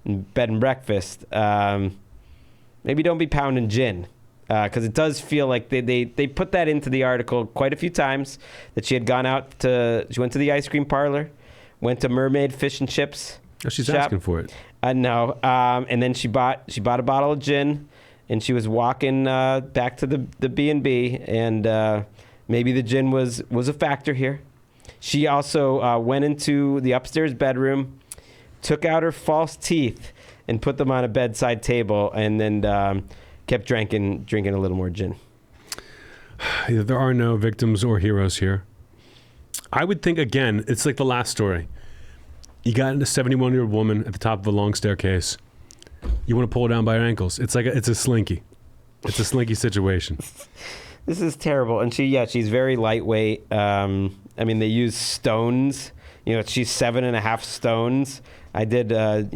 bed and breakfast, maybe don't be pounding gin. Because it does feel like they put that into the article quite a few times, that she had gone out she went to the ice cream parlor, went to Mermaid Fish and Chips. Oh, she's shop. asking for it. No. And then she bought a bottle of gin, and she was walking back to the B&B, and maybe the gin was a factor here. She also went into the upstairs bedroom, took out her false teeth, and put them on a bedside table, and then kept drinking a little more gin. There are no victims or heroes here. I would think, again, it's like the last story. You got a 71-year-old woman at the top of a long staircase. You want to pull her down by her ankles. It's a slinky. It's a slinky situation. This is terrible. And she's very lightweight. I mean, they use stones. She's 7.5 stones. I did a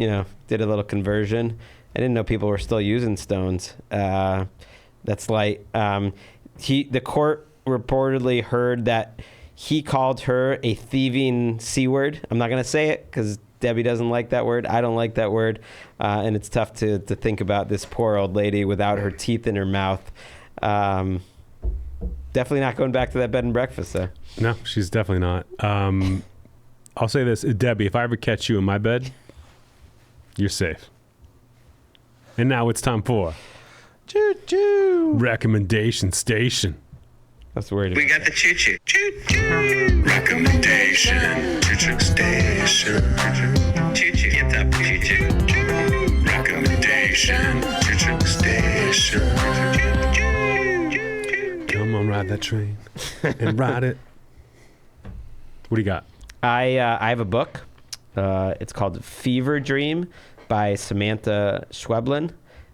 little conversion. I didn't know people were still using stones. That's light. The court reportedly heard that he called her a thieving C word. I'm not going to say it because Debbie doesn't like that word. I don't like that word. And it's tough to think about this poor old lady without her teeth in her mouth. Definitely not going back to that bed and breakfast, though. No, she's definitely not. I'll say this, Debbie, if I ever catch you in my bed, you're safe. And now it's time for Choo-choo. Recommendation Station. That's weird. We got the choo-choo. Choo-choo. Recommendation. Choo-choo station. Choo-choo. Get up, choo-choo. Choo. Recommendation. Choo-choo station. Choo-choo. Come on, ride that train and ride it. What do you got? I have a book. It's called Fever Dream by Samantha Schweblin.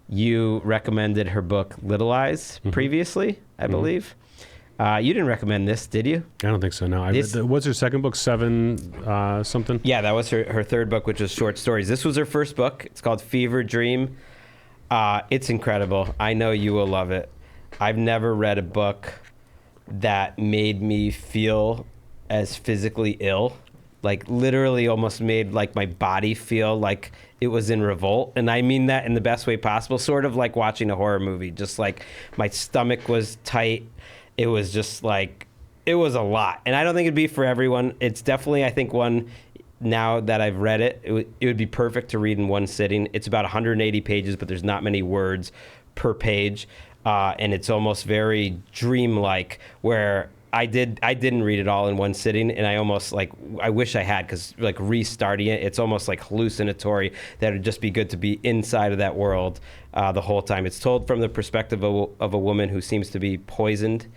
You recommended her book Little Eyes previously, I believe. You didn't recommend this, did you? I don't think so, no. What's her second book, 7 something? Yeah, that was her third book, which was short stories. This was her first book. It's called Fever Dream. It's incredible. I know you will love it. I've never read a book that made me feel as physically ill like literally almost made like my body feel like it was in revolt. And I mean that in the best way possible, sort of like watching a horror movie. Just like my stomach was tight. It was just like, it was a lot. And I don't think it'd be for everyone. It's definitely, I think, one, now that I've read it, it would be perfect to read in one sitting. It's about 180 pages, but there's not many words per page. And it's almost very dreamlike, where I didn't read it all in one sitting, and I almost like, I wish I had, because like restarting it, it's almost like hallucinatory, that it'd just be good to be inside of that world the whole time. It's told from the perspective of a woman who seems to be poisoned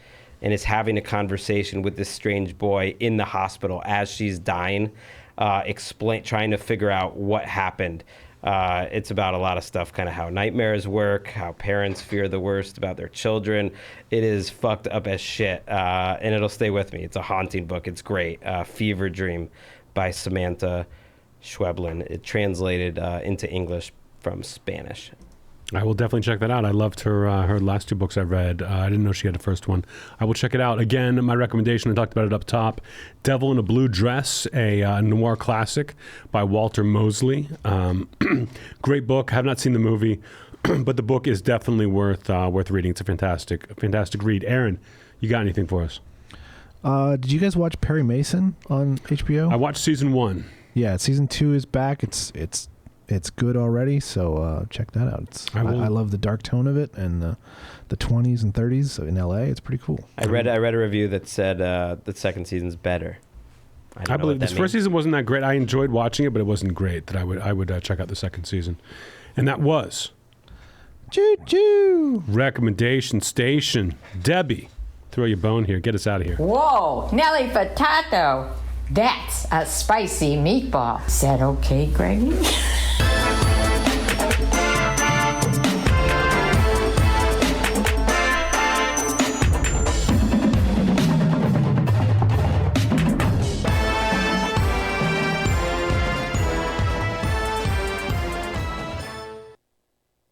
and is having a conversation with this strange boy in the hospital as she's dying, trying to figure out what happened. It's about a lot of stuff, kind of how nightmares work, how parents fear the worst about their children. It is fucked up as shit, and it'll stay with me. It's a haunting book. It's great. Fever Dream by Samantha Schweblin. It translated into English from Spanish. I will definitely check that out. I loved her last two books I read. I didn't know she had a first one. I will check it out. Again, my recommendation, I talked about it up top, Devil in a Blue Dress, a noir classic by Walter Mosley. Great book. Have not seen the movie, but the book is definitely worth reading. It's a fantastic read. Aaron, you got anything for us? Did you guys watch Perry Mason on HBO? I watched season 1. Yeah, season 2 is back. It's good already, so check that out. I love the dark tone of it, and the 20s and 30s in LA. It's pretty cool. I read a review that said the second season's better. I believe this first season wasn't that great. I enjoyed watching it, but it wasn't great. That I would check out the second season, and that was Choo choo recommendation station. Debbie, throw your bone here. Get us out of here. Whoa, Nelly Furtado. That's a spicy meatball. Is that okay, Greggy?